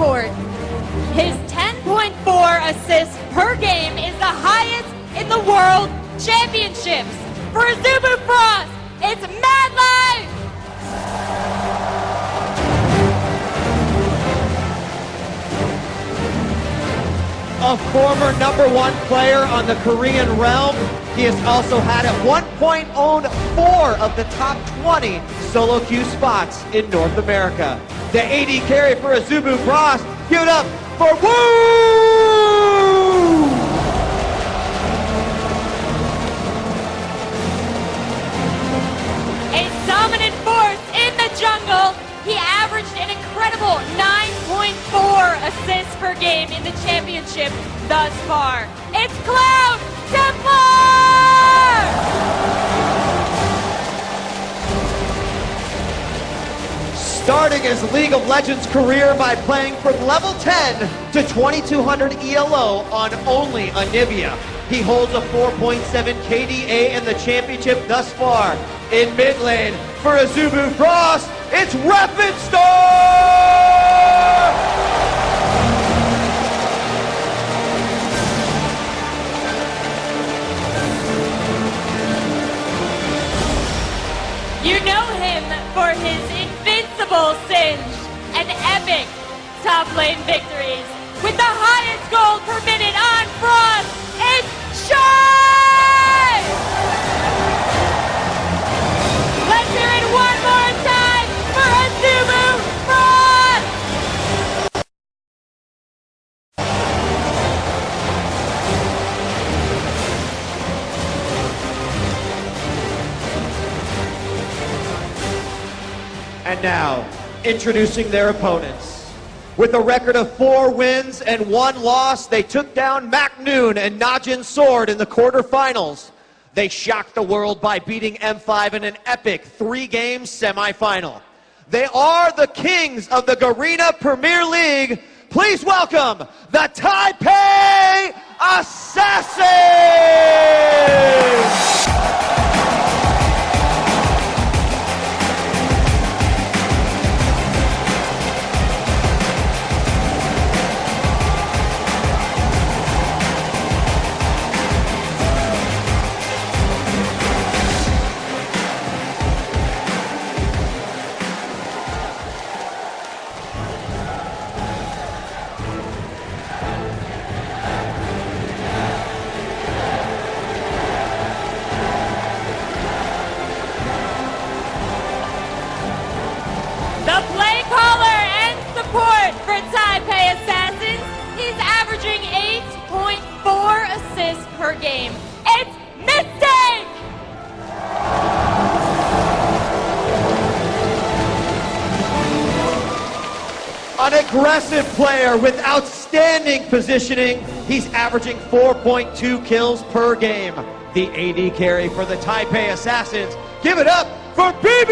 court. His 10.4 assists per game is the highest in the World Championships. For Azubu Frost, it's Mad Life! A former #1 player on the Korean realm, he has also had at one point owned 4 of the top 20 solo queue spots in North America. The AD carry for Azubu Frost, give it up for Woo! A dominant force in the jungle. He averaged an incredible 9.4 assists per game in the championship thus far. It's Cloud Templar! Starting his League of Legends career by playing from level 10 to 2200 ELO on only Anivia. He holds a 4.7 KDA in the championship thus far. In mid lane, for Azubu Frost, it's Rapid Star! You know him for his invincible Singe and epic top lane victories. With the highest gold per minute on Frost, it's Shine! Let's hear it one more time for Azubu Frost! And now, introducing their opponents. With a record of 4 wins and 1 loss, they took down Macnoon and Najin Sword in the quarterfinals. They shocked the world by beating M5 in an epic 3-game semifinal. They are the kings of the Garena Premier League. Please welcome the Taipei Assassins! The play caller and support for Taipei Assassins. He's averaging 8.4 assists per game. It's Mistake! An aggressive player with outstanding positioning. He's averaging 4.2 kills per game. The AD carry for the Taipei Assassins. Give it up for BB!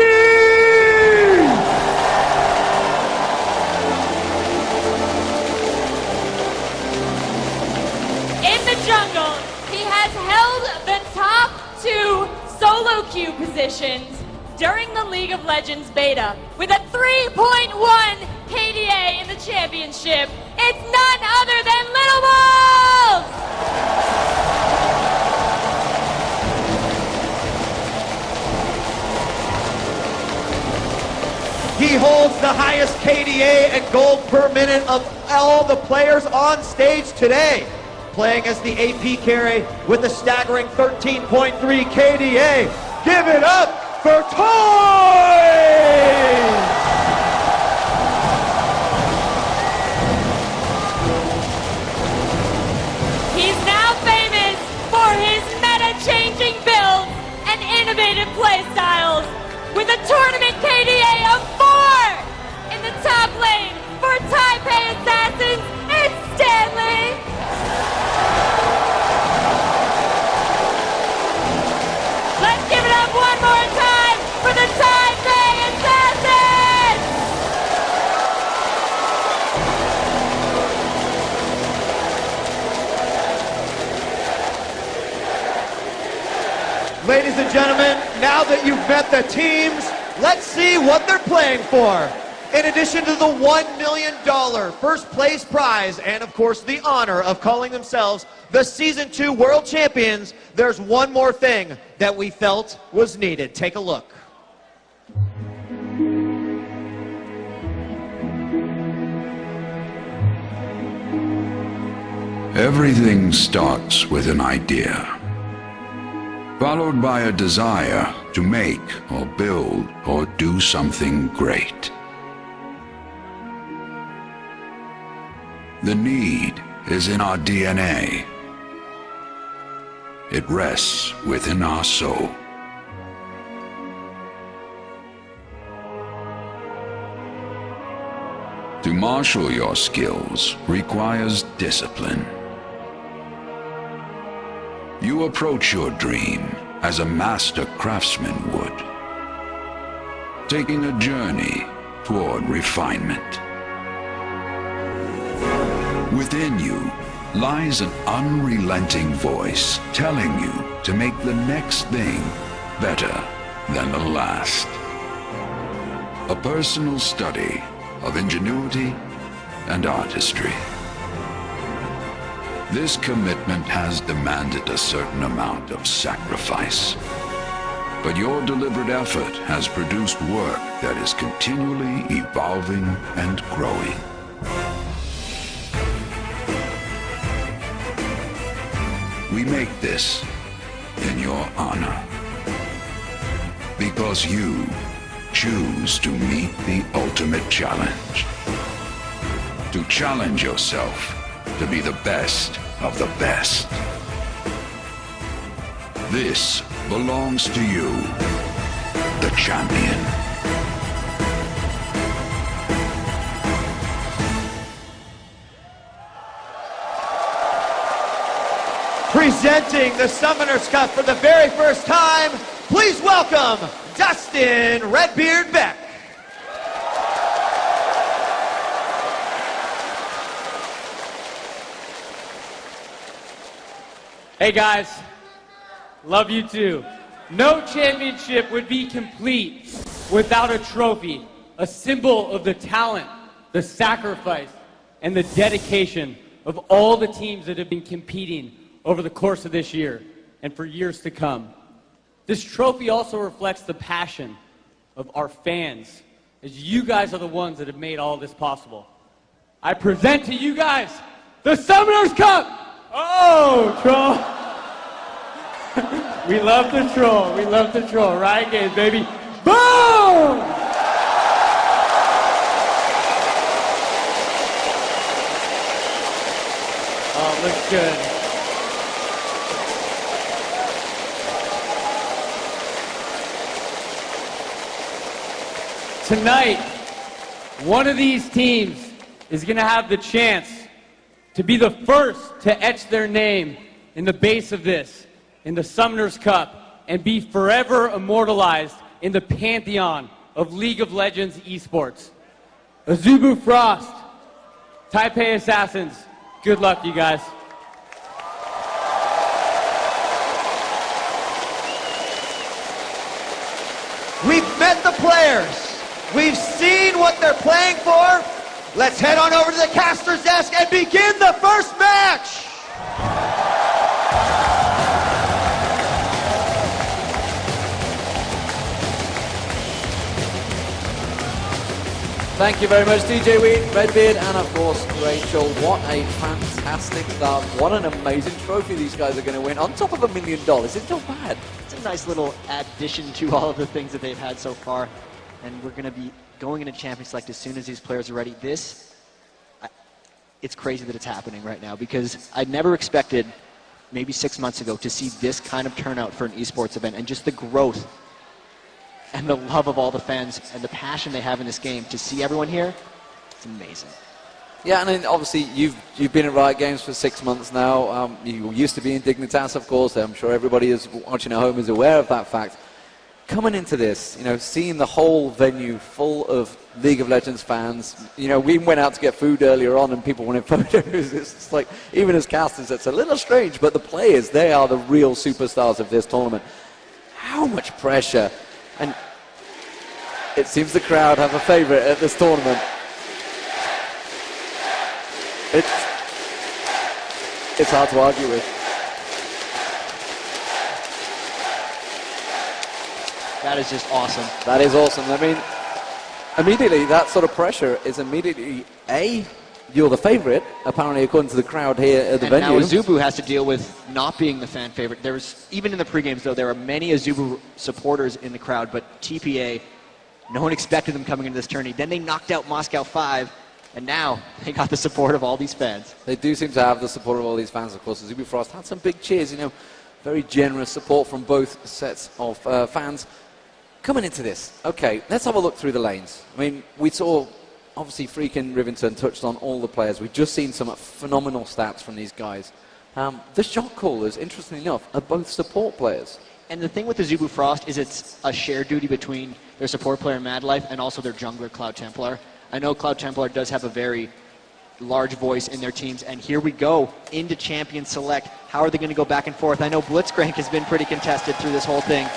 In the jungle, he has held the top 2 solo queue positions during the League of Legends beta with a 3.1 KDA in the championship. It's none other than Little Balls! He holds the highest KDA and gold per minute of all the players on stage today. Playing as the AP carry with a staggering 13.3 KDA. Give it up for Toy! He's now famous for his meta-changing builds and innovative playstyles. With a tournament KDA of 4 in the top lane for Taipei Assassins, it's Stanley! Let's give it up one more time for the Taipei Assassins! Ladies and gentlemen, now that you've met the teams, let's see what they're playing for. In addition to the $1 million first place prize and, of course, the honor of calling themselves the Season 2 World Champions, there's one more thing that we felt was needed. Take a look. Everything starts with an idea, followed by a desire to make or build or do something great. The need is in our DNA. It rests within our soul. To marshal your skills requires discipline. You approach your dream as a master craftsman would, taking a journey toward refinement. Within you lies an unrelenting voice telling you to make the next thing better than the last. A personal study of ingenuity and artistry. This commitment has demanded a certain amount of sacrifice. But your deliberate effort has produced work that is continually evolving and growing. We make this in your honor, because you choose to meet the ultimate challenge. To challenge yourself to be the best of the best. This belongs to you, the champion. Presenting the Summoners Cup for the very first time, please welcome Dustin Redbeard Beck. Hey guys, love you too. No championship would be complete without a trophy, a symbol of the talent, the sacrifice, and the dedication of all the teams that have been competing over the course of this year and for years to come. This trophy also reflects the passion of our fans, as you guys are the ones that have made all this possible. I present to you guys the Summoners Cup! Oh, troll. We love the troll. We love the troll. Riot Games, baby. Boom! Oh, looks good. Tonight, one of these teams is going to have the chance to be the first to etch their name in the base of this, in the Summoners Cup, and be forever immortalized in the pantheon of League of Legends esports. Azubu Frost, Taipei Assassins, good luck, you guys. We've met the players. We've seen what they're playing for. Let's head on over to the caster's desk and begin the first match. Thank you very much, DJ Weed, Redbeard, and of course, Rachel. What a fantastic start. What an amazing trophy these guys are going to win. On top of $1 million. It's not bad. It's a nice little addition to all of the things that they've had so far. And we're going to be going into Champion Select as soon as these players are ready. It's crazy that it's happening right now, because I never expected, maybe 6 months ago, to see this kind of turnout for an esports event, and just the growth and the love of all the fans and the passion they have in this game. To see everyone here, it's amazing. Yeah, and then obviously you've been at Riot Games for 6 months now. You used to be in Dignitas, of course. I'm sure everybody is watching at home is aware of that fact. Coming into this, seeing the whole venue full of League of Legends fans, we went out to get food earlier on and people wanted photos. It's just like, even as casters, it's a little strange, but the players, they are the real superstars of this tournament. How much pressure. And It seems the crowd have a favorite at this tournament. It's hard to argue with. That is just awesome. That is awesome. I mean, immediately that sort of pressure is immediately, you're the favorite, apparently according to the crowd here at the and venue. now Azubu has to deal with not being the fan favorite. Even in the pre-games, though, there are many Azubu supporters in the crowd, but TPA, no one expected them coming into this tourney. Then they knocked out Moscow 5, and now they got the support of all these fans. They do seem to have the support of all these fans, of course. Azubu Frost had some big cheers, very generous support from both sets of fans. Coming into this, okay, let's have a look through the lanes. I mean, we saw, obviously, Freak and Rivington touched on all the players. We've just seen some phenomenal stats from these guys. The shot callers, interestingly enough, are both support players. And the thing with the Azubu Frost is it's a shared duty between their support player, Madlife, and also their jungler, Cloud Templar. I know Cloud Templar does have a very large voice in their teams, and here we go into Champion Select. How are they going to go back and forth? I know Blitzcrank has been pretty contested through this whole thing.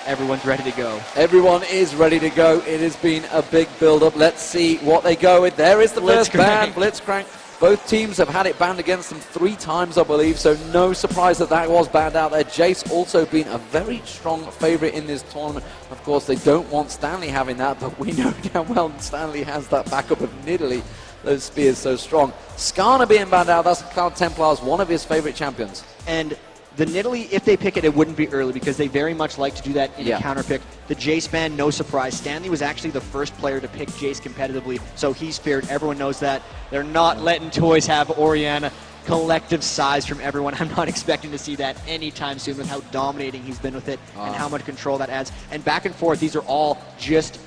Everyone's ready to go. Everyone is ready to go. It has been a big build-up. Let's see what they go with. There is the first ban, Blitzcrank. Both teams have had it banned against them 3 times, I believe, so no surprise that was banned out there. Jace also been a very strong favorite in this tournament. Of course, they don't want Stanley having that, but we know how well Stanley has that backup of Nidalee. Those spears so strong. Skarner being banned out, that's Cloud Templar's one of his favorite champions. And the Nidalee, if they pick it, it wouldn't be early because they very much like to do that in a counter pick. The Jace ban, no surprise. Stanley was actually the first player to pick Jace competitively, so he's feared. Everyone knows that. They're not letting Toys have Orianna. Collective size from everyone. I'm not expecting to see that anytime soon with how dominating he's been with it and how much control that adds. And back and forth, these are all just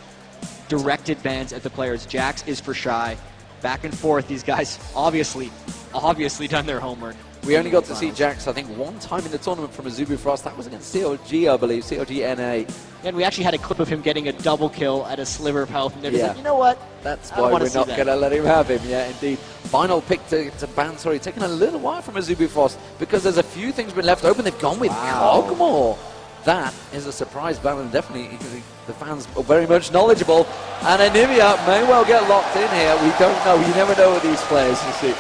directed bans at the players. Jax is for Shy. Back and forth, these guys obviously done their homework. We only got to see Jax, I think, one time in the tournament from Azubu Frost. That was against COG, I believe, COG NA. And we actually had a clip of him getting a double kill at a sliver of health. And they're just like, you know what? That's why we're not going to let him have him. Yeah, indeed. Final pick to ban, taking a little while from Azubu Frost because there's a few things been left open. They've gone with Kog'Maw. That is a surprise ban, and definitely the fans are very much knowledgeable. And Anivia may well get locked in here. We don't know. You never know with these players, you see.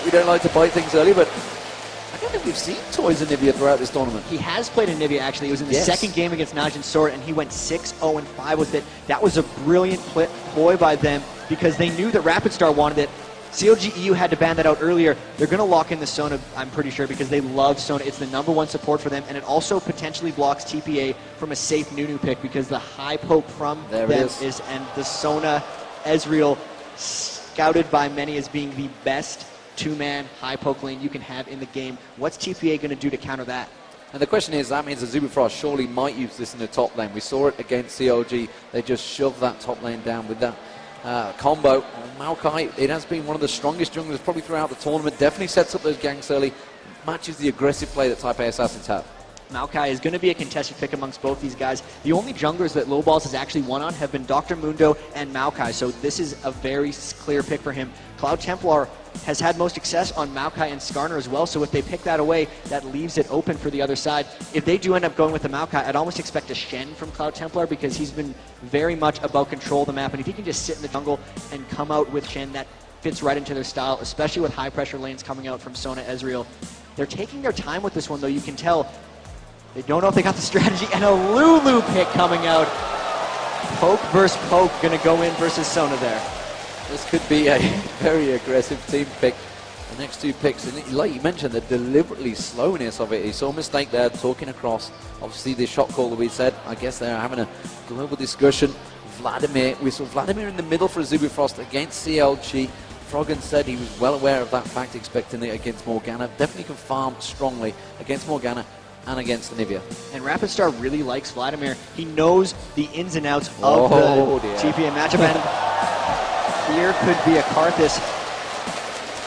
We don't like to bite things early, but I don't think we've seen Toys Anivia throughout this tournament. He has played Anivia, actually. It was in the second game against Najin Sword, and he went 6-0-5 with it. That was a brilliant ploy by them because they knew that Rapid Star wanted it. CLG EU had to ban that out earlier. They're going to lock in the Sona, I'm pretty sure, because they love Sona. It's the #1 support for them, and it also potentially blocks TPA from a safe Nunu pick because the high poke from them is, and the Sona Ezreal, scouted by many as being the best 2-man high poke lane you can have in the game. What's TPA going to do to counter that? And the question is, that means Azubu Frost surely might use this in the top lane. We saw it against CLG. They just shoved that top lane down with that combo. Maokai, it has been one of the strongest junglers probably throughout the tournament. Definitely sets up those ganks early. Matches the aggressive play that Type A Assassins have. Maokai is going to be a contested pick amongst both these guys. The only junglers that Lowballs has actually won on have been Dr. Mundo and Maokai, so this is a very clear pick for him. Cloud Templar has had most success on Maokai and Skarner as well, so if they pick that away, that leaves it open for the other side. If they do end up going with the Maokai, I'd almost expect a Shen from Cloud Templar because he's been very much about control of the map, and if he can just sit in the jungle and come out with Shen, that fits right into their style, especially with high-pressure lanes coming out from Sona Ezreal. They're taking their time with this one, though. You can tell they don't know if they got the strategy, and a Lulu pick coming out. Poke versus Poke, going to go in versus Sona there. This could be a very aggressive team pick. The next 2 picks, and like you mentioned, the deliberately slowness of it. He saw a mistake there, talking across. Obviously, the shot call that we said, I guess they're having a global discussion. Vladimir, we saw Vladimir in the middle for Azubu Frost against CLG. Froggen said he was well aware of that fact, expecting it against Morgana. Definitely can farm strongly against Morgana and against Anivia. And Rapid Star really likes Vladimir. He knows the ins and outs of the TPA matchup. And here could be a Karthus.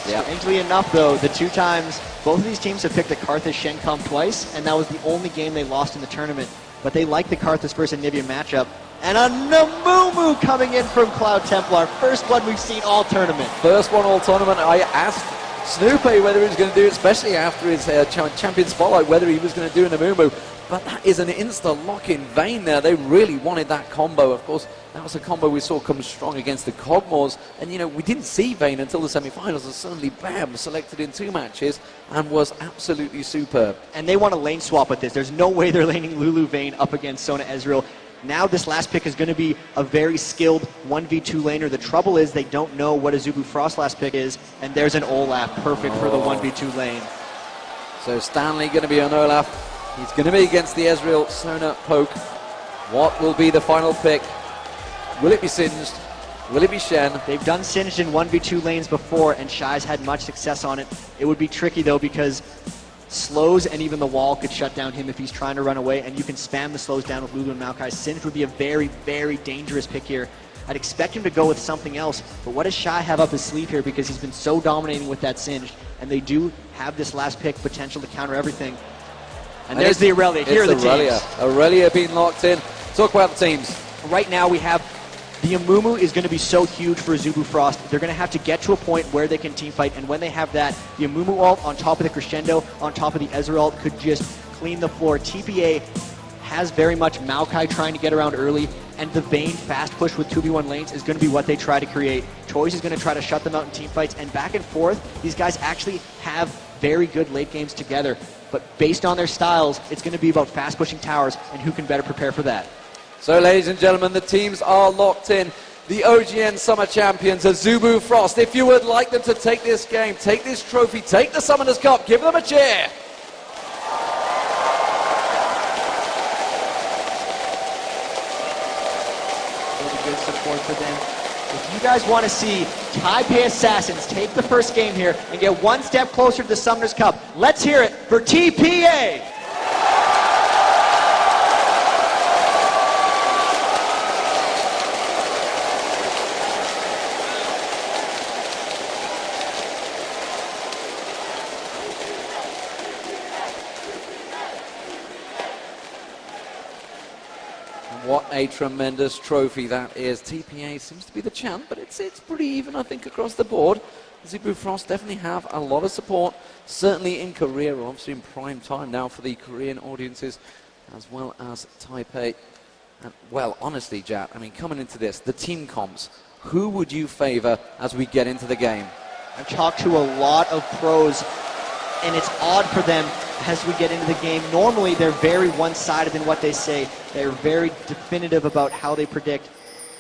Strangely enough, though, the 2 times, both of these teams have picked a Karthus Shen comp twice, and that was the only game they lost in the tournament. But they like the Karthus versus Anivia matchup. And a Namumu coming in from Cloud Templar. First one we've seen all tournament. First one all tournament. I asked Snoopy whether he was going to do it, especially after his champion spotlight, whether he was going to do an Amumu. But that is an insta-lock-in Vayne there. They really wanted that combo. Of course, that was a combo we saw come strong against the Cogmores. And, you know, we didn't see Vayne until the semi-finals. And suddenly, bam, selected in 2 matches and was absolutely superb. And they want to lane swap with this. There's no way they're laning Lulu Vayne up against Sona Ezreal. Now this last pick is going to be a very skilled 1v2 laner. The trouble is they don't know what a Zubu Frost last pick is. And there's an Olaf, perfect for the 1v2 lane. So Stanley going to be on Olaf. He's going to be against the Ezreal Sona poke. What will be the final pick? Will it be Singed? Will it be Shen? They've done Singed in 1v2 lanes before, and Shy's had much success on it. It would be tricky, though, because slows and even the wall could shut down him if he's trying to run away, and you can spam the slows down with Lulu and Maokai. Singed would be a very, very dangerous pick here. I'd expect him to go with something else, but what does Shy have up his sleeve here, because he's been so dominating with that Singed, and they do have this last pick potential to counter everything. And there's the Aurelia. Here are the teams. Aurelia being locked in. Talk about the teams. Right now we have the Amumu is going to be so huge for Zubu Frost. They're going to have to get to a point where they can team fight, and when they have that, the Amumu ult on top of the Crescendo, on top of the Ezreal ult could just clean the floor. TPA has very much Maokai trying to get around early, and the Vayne fast push with 2v1 lanes is going to be what they try to create. Choice is going to try to shut them out in team fights, and back and forth, these guys actually have very good late games together. But based on their styles, it's going to be about fast pushing towers and who can better prepare for that. So, ladies and gentlemen, the teams are locked in. The OGN Summer Champions are Zubu Frost. If you would like them to take this game, take this trophy, take the Summoners Cup, give them a cheer. Really good support for them. If you guys want to see Taipei Assassins take the first game here and get one step closer to the Summoners Cup, let's hear it for TPA! What a tremendous trophy that is. TPA seems to be the champ, but it's pretty even, I think, across the board. Zubu Frost definitely have a lot of support, certainly in Korea, obviously in prime time now for the Korean audiences, as well as Taipei. And, well, honestly, Jat, I mean, coming into this, the team comps, who would you favor as we get into the game? I've talked to a lot of pros, and it's odd for them as we get into the game. Normally, they're very one-sided in what they say. They're very definitive about how they predict.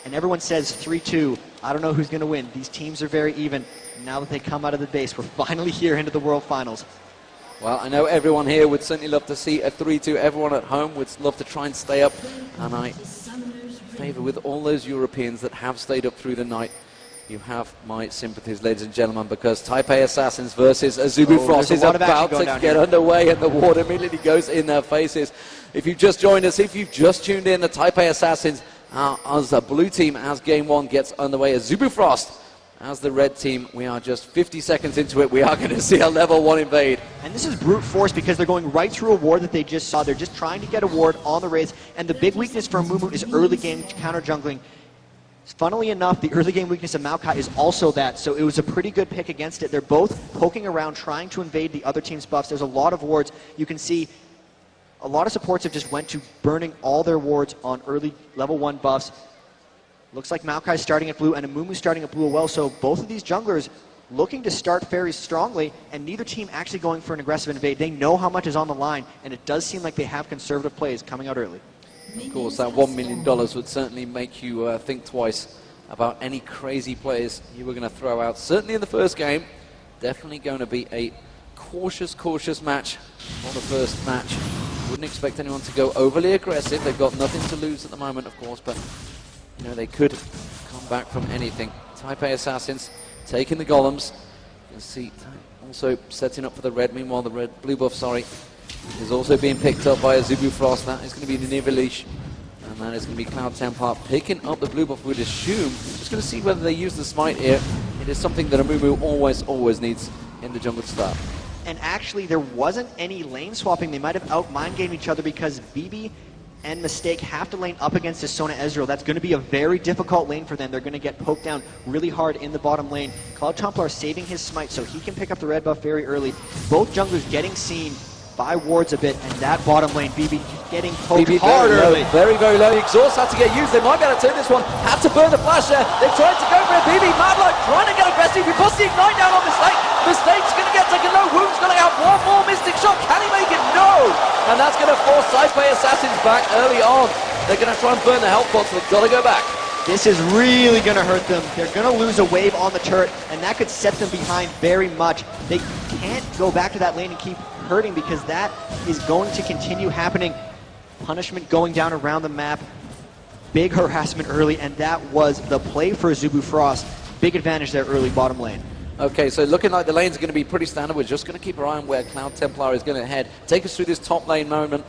And everyone says 3-2. I don't know who's going to win. These teams are very even. Now that they come out of the base, we're finally here into the World Finals. Well, I know everyone here would certainly love to see a 3-2. Everyone at home would love to try and stay up. And I favor with all those Europeans that have stayed up through the night. You have my sympathies, ladies and gentlemen, because Taipei Assassins versus Zubu Frost is about to get underway, and the water immediately goes in their faces. If you've just joined us, if you've just tuned in, the Taipei Assassins as a blue team as game one gets underway. As Zubu Frost as the red team, we are just 50 seconds into it. We are going to see a level 1 invade. And this is brute force because they're going right through a ward that they just saw. They're just trying to get a ward on the Wraiths, and the big weakness for Amumu is early game counter jungling. Funnily enough, the early game weakness of Maokai is also that, so it was a pretty good pick against it. They're both poking around, trying to invade the other team's buffs. There's a lot of wards. You can see a lot of supports have just went to burning all their wards on early level 1 buffs. Looks like Maokai's starting at blue and Amumu's starting at blue as well, so both of these junglers looking to start very strongly, and neither team actually going for an aggressive invade. They know how much is on the line, and it does seem like they have conservative plays coming out early. Of course, that $1 million would certainly make you think twice about any crazy players you were going to throw out. Certainly in the first game, definitely going to be a cautious match for the first match. Wouldn't expect anyone to go overly aggressive. They've got nothing to lose at the moment, of course, but you know, they could come back from anything. Taipei Assassins taking the golems. You can see also setting up for the red. Meanwhile, the blue buff, is also being picked up by a Zubu Frost. That is going to be the Nivelish. And that is going to be Cloud Templar picking up the blue buff, we'd assume. Just going to see whether they use the smite here. It is something that Amumu always needs in the jungle start. And actually, there wasn't any lane swapping. They might have out-mind game each other because BB and Mistake have to lane up against this Sona Ezreal. That's going to be a very difficult lane for them. They're going to get poked down really hard in the bottom lane. Cloud Templar saving his smite so he can pick up the red buff very early. Both junglers getting seen by wards a bit, and that bottom lane, BB getting poked hard early. Very, very low. Exhaust had to get used. They might be able to turn this one. Had to burn the flash there. They tried to go for it. BB, Madlife trying to get aggressive. He puts the ignite down on Mistake. Mistake's going to get taken low. Woong's going to have one more Mystic shot. Can he make it? No! And that's going to force Taipei Assassins back early on. They're going to try and burn the health pots. They've got to go back. This is really going to hurt them. They're going to lose a wave on the turret, and that could set them behind very much. They can't go back to that lane and keep hurting because that is going to continue happening. Punishment going down around the map. Big harassment early, and that was the play for Azubu Frost. Big advantage there early bottom lane. Okay, so looking like the lanes are going to be pretty standard. We're just going to keep our eye on where Cloud Templar is going to head. Take us through this top lane moment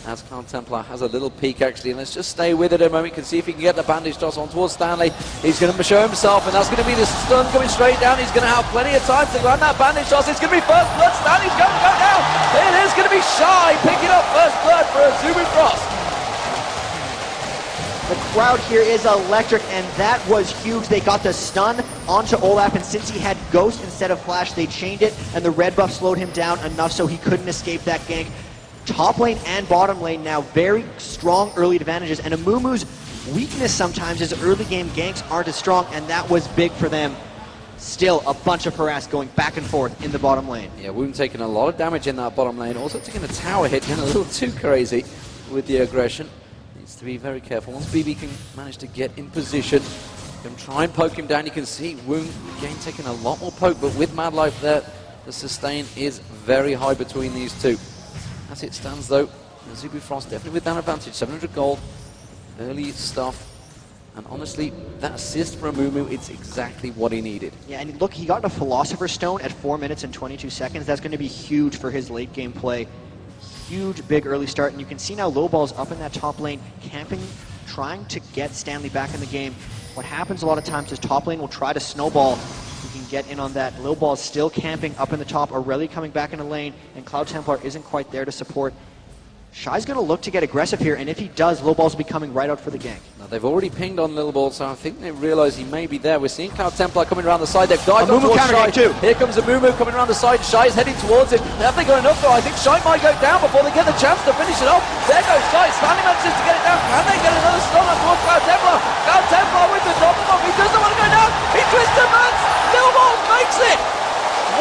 as Cloud Templar has a little peek actually. And let's just stay with it a moment. You can see if he can get the bandage toss on towards Stanley. He's going to show himself, and that's going to be the stun coming straight down. He's going to have plenty of time to land that bandage toss. It's going to be first blood. Stanley's going to go down. It is going to be Shy picking up first blood for Azubu Frost. The crowd here is electric, and that was huge. They got the stun onto Olaf, and since he had Ghost instead of Flash, they chained it, and the red buff slowed him down enough so he couldn't escape that gank. Top lane and bottom lane now very strong early advantages, and Amumu's weakness sometimes is early game ganks aren't as strong, and that was big for them. Still a bunch of harass going back and forth in the bottom lane. Yeah, Woong taking a lot of damage in that bottom lane, also taking a tower hit, getting a little too crazy with the aggression. Needs to be very careful. Once BB can manage to get in position, can try and poke him down. You can see Woong again taking a lot more poke, but with Madlife there, the sustain is very high between these two. As it stands though, Azubu Frost definitely with that advantage, 700 gold, early stuff, and honestly, that assist from Amumu, it's exactly what he needed. Yeah, and look, he got a Philosopher's Stone at 4 minutes and 22 seconds. That's going to be huge for his late game play. Huge, big early start, and you can see now Lowball's up in that top lane, camping, trying to get Stanley back in the game. What happens a lot of times is top lane will try to snowball. You can get in on that. Lowball's still camping up in the top, Aurelia coming back in the lane, and Cloud Templar isn't quite there to support. Shy's going to look to get aggressive here, and if he does, Lowball's be coming right out for the gank. Now, they've already pinged on Little Ball, so I think they realize he may be there. We're seeing Cloud Templar coming around the side. They've dived up towards Shy. Too. Here comes Amumu coming around the side. Shy's heading towards him. Have they got enough though? I think Shy might go down before they get the chance to finish it off. There goes Shy. Stanley manages to get it down. Can they get another stun on towards Cloud Templar? Cloud Templar with the double bump. He doesn't want to go down. He twists the man. Little Ball makes it.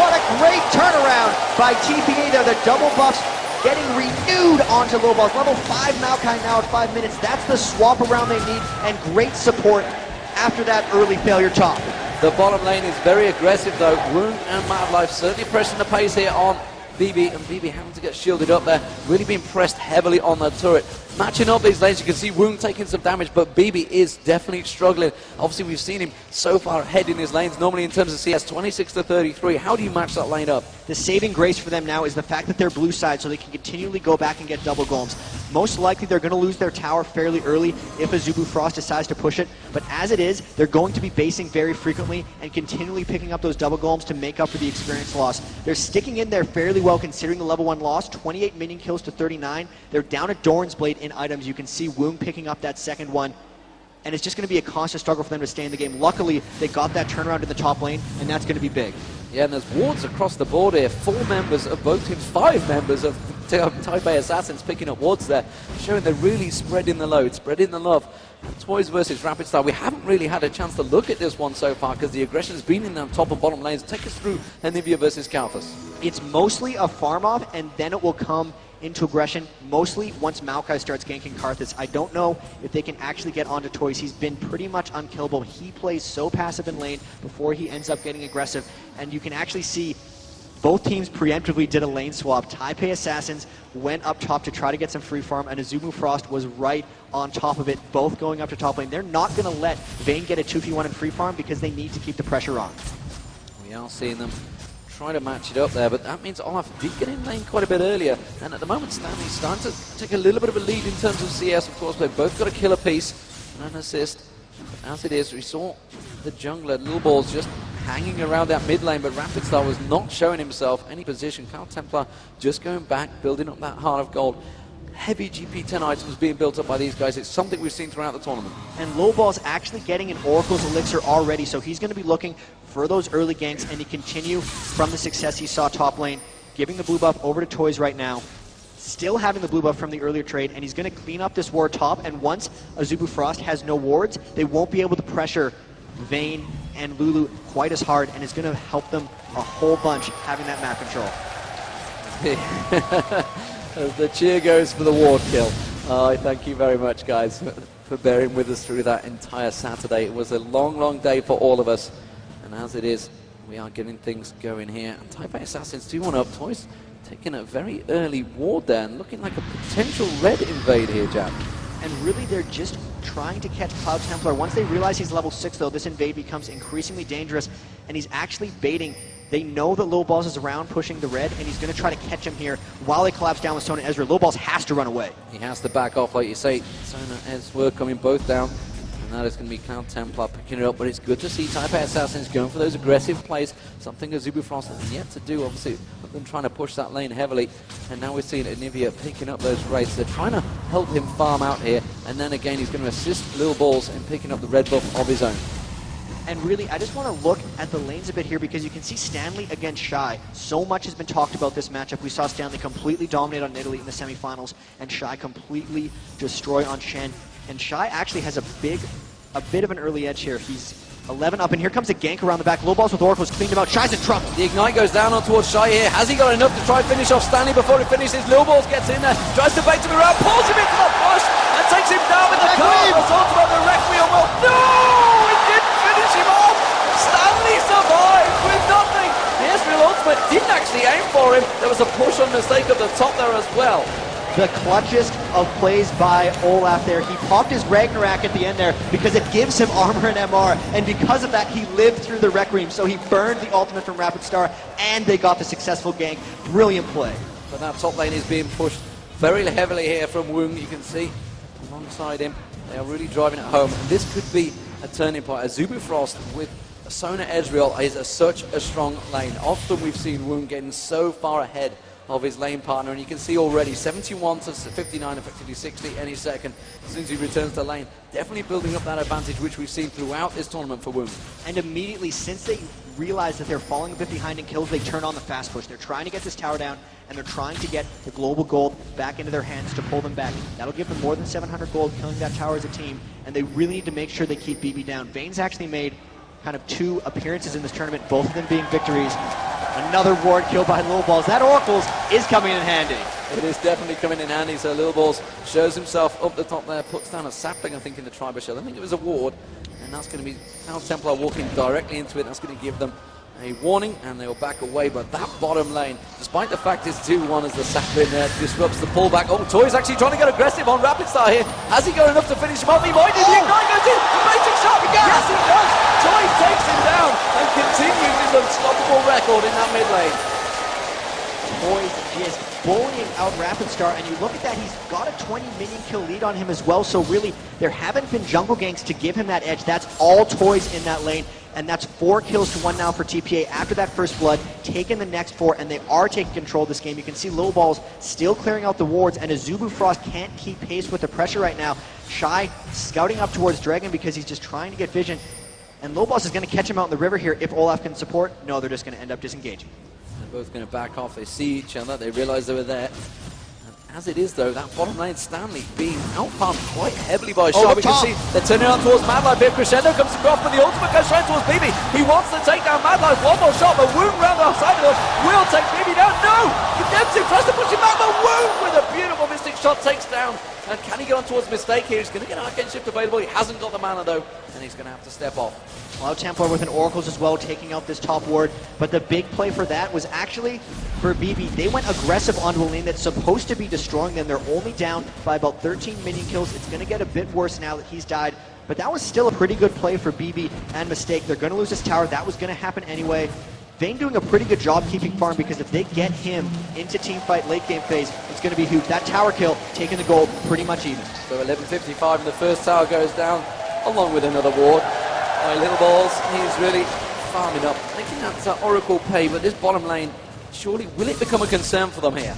What a great turnaround by TPA there. The double buffs getting renewed onto Lowballs. Level 5 Maokai now at 5 minutes. That's the swap around they need, and great support after that early failure top. The bottom lane is very aggressive though. Woong and Madlife certainly pressing the pace here on BB, and BB having to get shielded up there. Really being pressed heavily on that turret. Matching up these lanes, you can see Woong taking some damage, but BB is definitely struggling. Obviously, we've seen him so far ahead in his lanes. Normally, in terms of CS, 26 to 33. How do you match that lane up? The saving grace for them now is the fact that they're blue side, so they can continually go back and get double golems. Most likely, they're going to lose their tower fairly early if Azubu Frost decides to push it. But as it is, they're going to be basing very frequently and continually picking up those double golems to make up for the experience loss. They're sticking in there fairly well considering the level 1 loss. 28 minion kills to 39. They're down at Doran's Blade in items. You can see Woong picking up that second one. And it's just going to be a constant struggle for them to stay in the game. Luckily, they got that turnaround in the top lane, and that's going to be big. Yeah, and there's wards across the board here. 4 members of both teams, 5 members of Taipei Assassins picking up wards there, showing they're really spreading the load, spreading the love. Toys versus Rapid Star. We haven't really had a chance to look at this one so far because the aggression has been in the top and bottom lanes. Take us through Anivia versus Kalthus. It's mostly a farm off, and then it will come into aggression, mostly once Maokai starts ganking Karthus. I don't know if they can actually get onto Toys. He's been pretty much unkillable. He plays so passive in lane before he ends up getting aggressive, and you can actually see both teams preemptively did a lane swap. Taipei Assassins went up top to try to get some free farm, and Azubu Frost was right on top of it, both going up to top lane. They're not going to let Vayne get a 2v1 in free farm because they need to keep the pressure on. We are seeing them try to match it up there, but that means Olaf did get in lane quite a bit earlier, and at the moment Stanley's starting to take a little bit of a lead in terms of CS. Of course, they've both got a killer piece and an assist. But as it is, we saw the jungler Little Balls just hanging around that mid lane, but Rapid Star was not showing himself any position. Cloud Templar just going back, building up that heart of gold. heavy GP10 items being built up by these guys. It's something we've seen throughout the tournament. And Lowball's actually getting an Oracle's Elixir already, so he's going to be looking for those early ganks and to continue from the success he saw top lane, giving the blue buff over to Toys right now, still having the blue buff from the earlier trade, and he's going to clean up this ward top, and once Azubu Frost has no wards, they won't be able to pressure Vayne and Lulu quite as hard, and it's going to help them a whole bunch having that map control. As the cheer goes for the ward kill. Thank you very much, guys, for bearing with us through that entire Saturday. It was a long, long day for all of us, and as it is, we are getting things going here. And Taipei Assassins do one up. Toys taking a very early ward there, and looking like a potential red invade here, Jack. And really, they're just trying to catch Cloud Templar. Once they realize he's level 6, though, this invade becomes increasingly dangerous, and he's actually baiting. They know that Lowballs is around pushing the red, and he's going to try to catch him here while they collapse down with Sona and Ezreal. Lowballs has to run away. He has to back off, like you say. Sona and Ezreal coming both down, and that is going to be Cloud Templar picking it up, but it's good to see Taipei Assassins going for those aggressive plays, something Azubu Frost has yet to do, obviously, with them trying to push that lane heavily, and now we're seeing Anivia picking up those raids. They're trying to help him farm out here, and then again he's going to assist Lil Balls in picking up the red buff of his own. And really, I just want to look at the lanes a bit here, because you can see Stanley against Shy. So much has been talked about this matchup. We saw Stanley completely dominate on Italy in the semifinals, and Shy completely destroy on Shen. And Shy actually has a bit of an early edge here. He's 11 up, and here comes a gank around the back. Lowballs with Oracles cleaned him out. Shy's in trouble. The Ignite goes down on towards Shy here. Has he got enough to try and finish off Stanley before he finishes? Lil Balls gets in there, tries to bait him around, pulls him into the push, and takes him down with the car. Assault about the Requiem. Well, no! It didn't finish him off! Stanley survived with nothing. The Ezreal ultimate didn't actually aim for him. There was a push on mistake at the top there as well. The clutchest of plays by Olaf there. He popped his Ragnarok at the end there because it gives him armor and MR, and because of that he lived through the Requiem, so he burned the ultimate from Rapid Star, and they got the successful gank. Brilliant play. But that top lane is being pushed very heavily here from Woong. You can see alongside him. They are really driving it home. And this could be a turning point. Azubu Frost with Sona Ezreal is such a strong lane. Often we've seen Woong getting so far ahead of his lane partner, and you can see already 71 to 59, effectively 60 any second as soon as he returns to lane. Definitely building up that advantage, which we've seen throughout this tournament for Woong. And immediately, since they realize that they're falling a bit behind in kills, they turn on the fast push. They're trying to get this tower down, and they're trying to get the global gold back into their hands to pull them back. That'll give them more than 700 gold, killing that tower as a team, and they really need to make sure they keep BB down. Vayne's actually made kind of 2 appearances in this tournament, both of them being victories. Another ward kill by Lil Balls. That Oracles is coming in handy. It is definitely coming in handy. So Lil Balls shows himself up the top there, puts down a sapling, I think, in the Triber Shell. I think it was a ward, and that's going to be Cloud Templar walking directly into it. That's going to give them a warning, and they'll back away. But that bottom lane, despite the fact it's 2-1 as the sapling there disrupts the pullback. Oh, Toy's actually trying to get aggressive on Rapid Star here. Has he got enough to finish him up? He might do. The Ignite goes in. Amazing shot. Yes, he does. Toy takes him down and continues his unstoppable record in that mid lane. Toys just bullying out Rapid Star, and you look at that, he's got a 20 minion kill lead on him as well, so really, there haven't been jungle ganks to give him that edge. That's all Toys in that lane, and that's 4 kills to 1 now for TPA after that first blood, taking the next 4, and they are taking control of this game. You can see Lil Balls still clearing out the wards, and Azubu Frost can't keep pace with the pressure right now. Shy scouting up towards Dragon because he's just trying to get vision, and Lil Balls is going to catch him out in the river here if Olaf can support. No, they're just going to end up disengaging. They're both going to back off. They see each other. They realize they were there. And as it is, though, that bottom lane, Stanley being outpumped quite heavily by Shy. We can see they're turning on towards Mad Life here. Crescendo comes across, but the ultimate goes straight towards BB. He wants to take down Mad Life. One more shot, but Woong round the side of us will take BB down. No! Redemption tries to push him back, but Woong with a beautiful Mystic shot takes down. And can he get on towards Mistake here? He's going to get Arcane Shift available. He hasn't got the mana, though, and he's going to have to step off. Cloud Templar with an Oracles as well, taking out this top ward. But the big play for that was actually for BB. They went aggressive onto a lane that's supposed to be destroying them. They're only down by about 13 minion kills. It's going to get a bit worse now that he's died. But that was still a pretty good play for BB and Mistake. They're going to lose this tower. That was going to happen anyway. Vayne doing a pretty good job keeping farm, because if they get him into teamfight late game phase, it's going to be huge. That tower kill, taking the gold pretty much even. So 11:55 and the first tower goes down, along with another ward. Little Balls, he's really farming up. Thinking that's Oracle pay, but this bottom lane, surely will it become a concern for them here?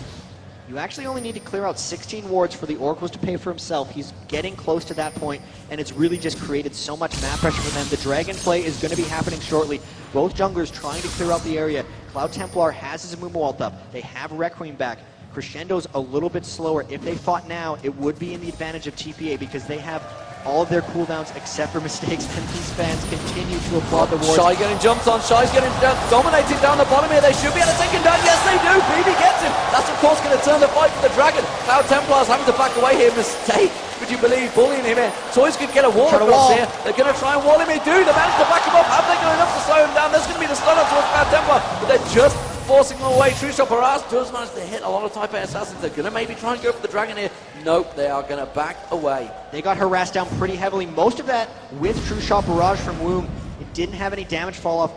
You actually only need to clear out 16 wards for the Oracles to pay for himself. He's getting close to that point, and it's really just created so much map pressure for them. The Dragon play is going to be happening shortly. Both junglers trying to clear out the area. Cloud Templar has his Amumu ult up. They have Requiem back. Crescendo's a little bit slower. If they fought now, it would be in the advantage of TPA because they have all of their cooldowns except for mistakes, and these fans continue to applaud the wards. Shy getting jumped on, Shy's getting dominated down the bottom here. They should be able to take him down. Yes, they do. BB gets him. That's, of course, going to turn the fight for the Dragon. Cloud Templars having to back away here. Mistake, would you believe, bullying him in. Toys could get a wall across here. They're going to try and wall him. They do. They managed to back him up. Have they got enough to slow him down? There's going to be the stun up towards Cloud Templar, but they're just forcing them away. True Shot Barrage does manage to hit a lot of Type A assassins. They're going to maybe try and go for the Dragon here. Nope, they are going to back away. They got harassed down pretty heavily. Most of that with True Shot Barrage from Woong. It didn't have any damage fall off,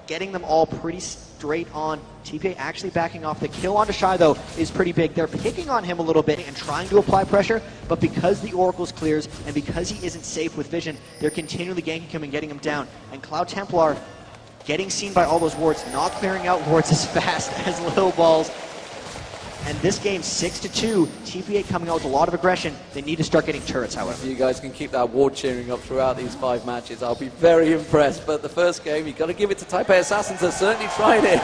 getting them all pretty straight on. TPA actually backing off. The kill onto Shy, though, is pretty big. They're picking on him a little bit and trying to apply pressure, but because the Oracles clears and because he isn't safe with vision, they're continually ganking him and getting him down. And Cloud Templar getting seen by all those wards, not clearing out wards as fast as Lil Balls. And this game, 6-2, TPA coming out with a lot of aggression. They need to start getting turrets, however. If you guys can keep that ward cheering up throughout these 5 matches, I'll be very impressed. But the first game, you've got to give it to Type A Assassins. They're certainly trying it.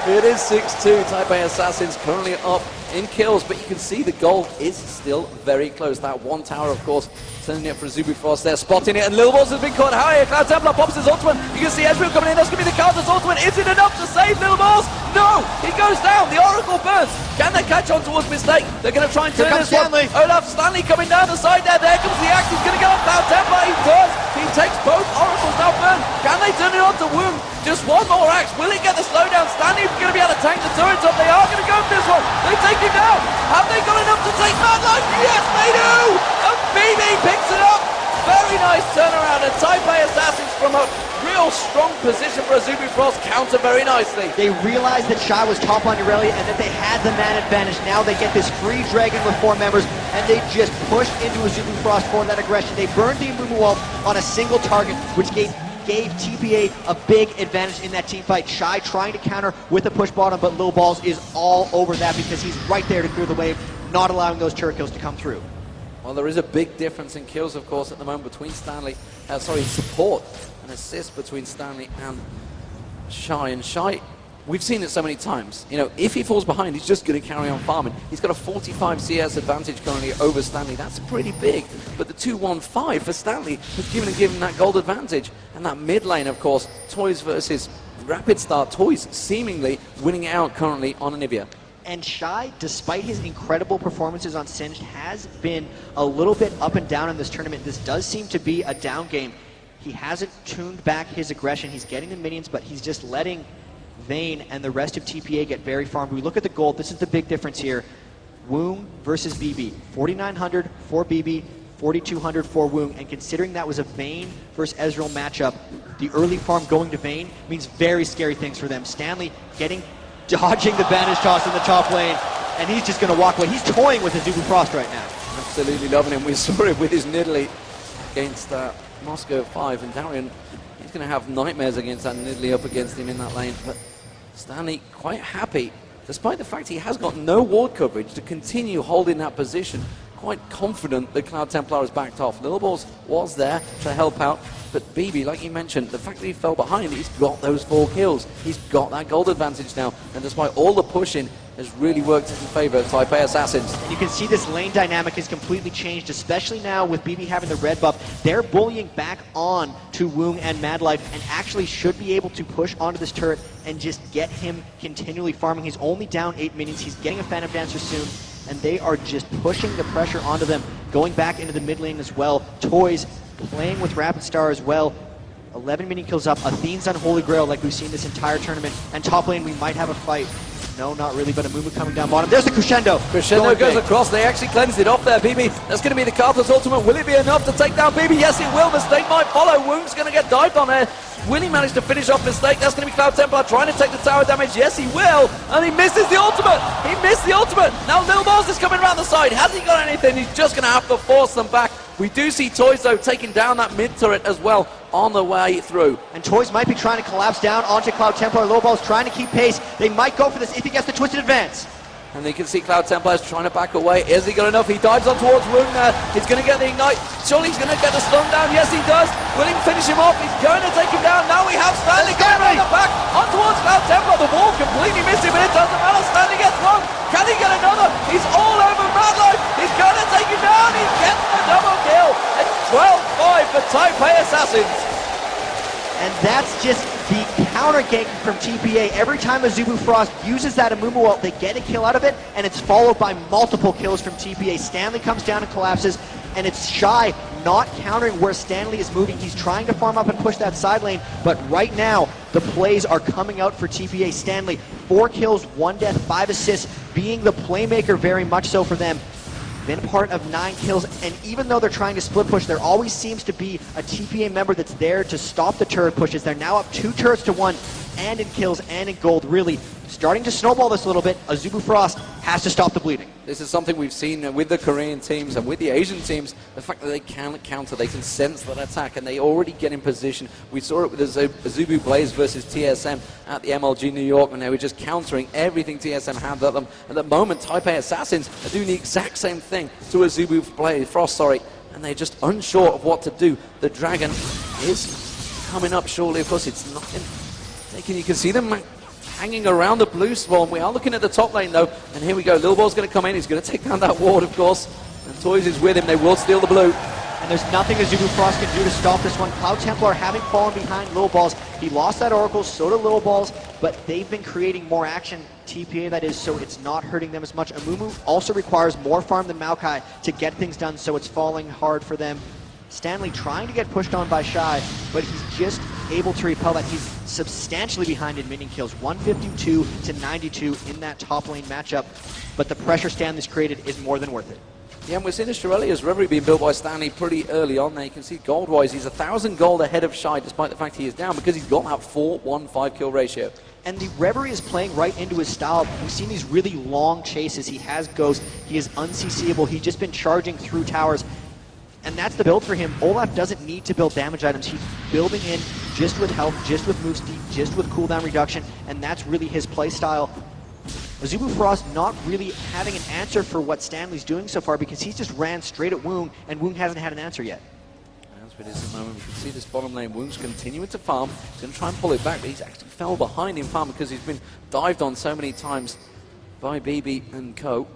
It is 6-2. Type A Assassins currently up in kills, but you can see the goal is still very close. That one tower, of course, turning it for Zuby Frost there, spotting it, and Lil Balls has been caught high. Cloud Templar pops his ultimate. You can see Ezreal coming in. That's going to be the counter's ultimate. Is it enough to save Lil Balls? No! He goes down. The Oracle burns. Can they catch on towards Mistake? They're going to try and turn this Stanley. one. Olaf Stanley coming down the side there. There comes the axe. He's going to get on Cloud Templar. He does. He takes both Oracles now burned. Can they turn it on to Woong? Just one more axe. Will it get the slowdown? Stanley's going to be able to tank the turrets up. They are going to go for this one. They take him down. Have they got enough to take Mad Life? Yes, they do! And BB picks it up. Very nice turnaround. And Type A Assassins from a real strong position for a Zuby Frost counter very nicely. They realized that Shy was top on Irelia and that they had the man advantage. Now they get this free Dragon with 4 members, and they just pushed into a Zuby Frost for that aggression. They burned the Amumu ult on a single target, which gave TPA a big advantage in that team fight. Shy trying to counter with a push bottom, but Lil Balls is all over that because he's right there to clear the wave, not allowing those turret kills to come through. Well, there is a big difference in kills, of course, at the moment between support and assist between Stanley and Shy. And Shy, we've seen it so many times. You know, if he falls behind, he's just going to carry on farming. He's got a 45 CS advantage currently over Stanley. That's pretty big. But the 2-1-5 for Stanley has given him that gold advantage. And that mid lane, of course, Toys versus Rapid Start. Toys seemingly winning it out currently on Anivia. And Shy, despite his incredible performances on Singed, has been a little bit up and down in this tournament. This does seem to be a down game. He hasn't tuned back his aggression. He's getting the minions, but he's just letting Vayne and the rest of TPA get very farmed. We look at the gold. This is the big difference here. Woong versus BB. 4,900 for BB, 4,200 for Woong. And considering that was a Vayne versus Ezreal matchup, the early farm going to Vayne means very scary things for them. Stanley dodging the bandage toss in the top lane, and he's just going to walk away. He's toying with his Zuby Frost right now. Absolutely loving him. We saw it with his Nidalee against Moscow 5, and Darian, he's going to have nightmares against that Nidalee up against him in that lane. But Stanley quite happy, despite the fact he has got no ward coverage, to continue holding that position. Quite confident that Cloud Templar has backed off. Lil Balls was there to help out, but BB, like you mentioned, the fact that he fell behind, he's got those 4 kills. He's got that gold advantage now, and despite all the pushing, has really worked in favor of Type A Assassins. And you can see this lane dynamic has completely changed, especially now with BB having the red buff. They're bullying back on to Woong and Madlife, and actually should be able to push onto this turret and just get him continually farming. He's only down 8 minions. He's getting a Phantom Dancer soon, and they are just pushing the pressure onto them, going back into the mid lane as well. Toys playing with Rapid Star as well. 11 minion kills up. Athene's Unholy Grail like we've seen this entire tournament. And top lane, we might have a fight. No, not really, but Amumu coming down bottom. There's the Crescendo. Crescendo goes across. They actually cleansed it off there, BB. That's going to be the Carter's ultimate. Will it be enough to take down BB? Yes, it will. Mistake might follow. Woong's going to get dived on there. Will he manage to finish off Mistake? That's going to be Cloud Templar trying to take the tower damage. Yes, he will. And he misses the ultimate. He missed the ultimate. Now Lil Balls is coming around the side. Has he got anything? He's just going to have to force them back. We do see Toys, though, taking down that mid turret as well on the way through. And Toys might be trying to collapse down onto Cloud Templar. Lil Balls trying to keep pace. They might go for this if he gets the twisted advance. And you can see Cloud Templar is trying to back away. Is he got enough? He dives on towards Woong there. He's going to get the Ignite. Surely he's going to get the stun down. Yes, he does. Will he finish him off? He's going to take him down. Now we have Stanley going around the back on towards Cloud Templar. The wall completely missed him, but it doesn't matter. Stanley gets one. Can he get another? He's all over Radlow. He's going to take him down. He gets the double kill. It's 12-5 for Taipei Assassins. And that's just the counter gank from TPA. Every time Azubu Frost uses that Amumu ult, they get a kill out of it, and it's followed by multiple kills from TPA. Stanley comes down and collapses, and it's Shy not countering where Stanley is moving. He's trying to farm up and push that side lane, but right now, the plays are coming out for TPA. Stanley, 4 kills, 1 death, 5 assists, being the playmaker very much so for them. Been part of 9 kills, and even though they're trying to split push, there always seems to be a TPA member that's there to stop the turret pushes. They're now up 2 turrets to 1, and in kills and in gold, really starting to snowball this a little bit. Azubu Frost has to stop the bleeding. This is something we've seen with the Korean teams and with the Asian teams, the fact that they can counter, they can sense that attack, and they already get in position. We saw it with Azubu Blaze versus TSM at the MLG New York, and they were just countering everything TSM had at them. At the moment, Taipei Assassins are doing the exact same thing to Azubu Blaze, Frost, and they're just unsure of what to do. The Dragon is coming up shortly. Of course, it's nothing. You can see them hanging around the blue spawn. We are looking at the top lane though, and here we go. Lil Ball's going to come in. He's going to take down that ward, of course. And Toys is with him. They will steal the blue. And there's nothing Azubu Frost can do to stop this one. Cloud Templar having fallen behind Lil Balls. He lost that Oracle, so did Lil Balls, but they've been creating more action, TPA that is, so it's not hurting them as much. Amumu also requires more farm than Maokai to get things done, so it's falling hard for them. Stanley trying to get pushed on by Shy, but he's just able to repel that. He's substantially behind in minion kills, 152 to 92 in that top lane matchup, but the pressure Stanley's created is more than worth it. Yeah, and we're seeing the Shirelia's Reverie being built by Stanley pretty early on there. You can see gold-wise, he's 1,000 gold ahead of Shy, despite the fact he is down, because he's got that 4-1-5 kill ratio. And the Reverie is playing right into his style. We've seen these really long chases. He has Ghost, he is unCCable, he's just been charging through towers. And that's the build for him. Olaf doesn't need to build damage items. He's building in just with health, just with move speed, just with cooldown reduction, and that's really his play style. Azubu Frost not really having an answer for what Stanley's doing so far because he's just ran straight at Woong, and Woong hasn't had an answer yet. That's what it is at the moment. We can see this bottom lane. Woong's continuing to farm. He's going to try and pull it back, but he's actually fell behind in farm because he's been dived on so many times by BB and co.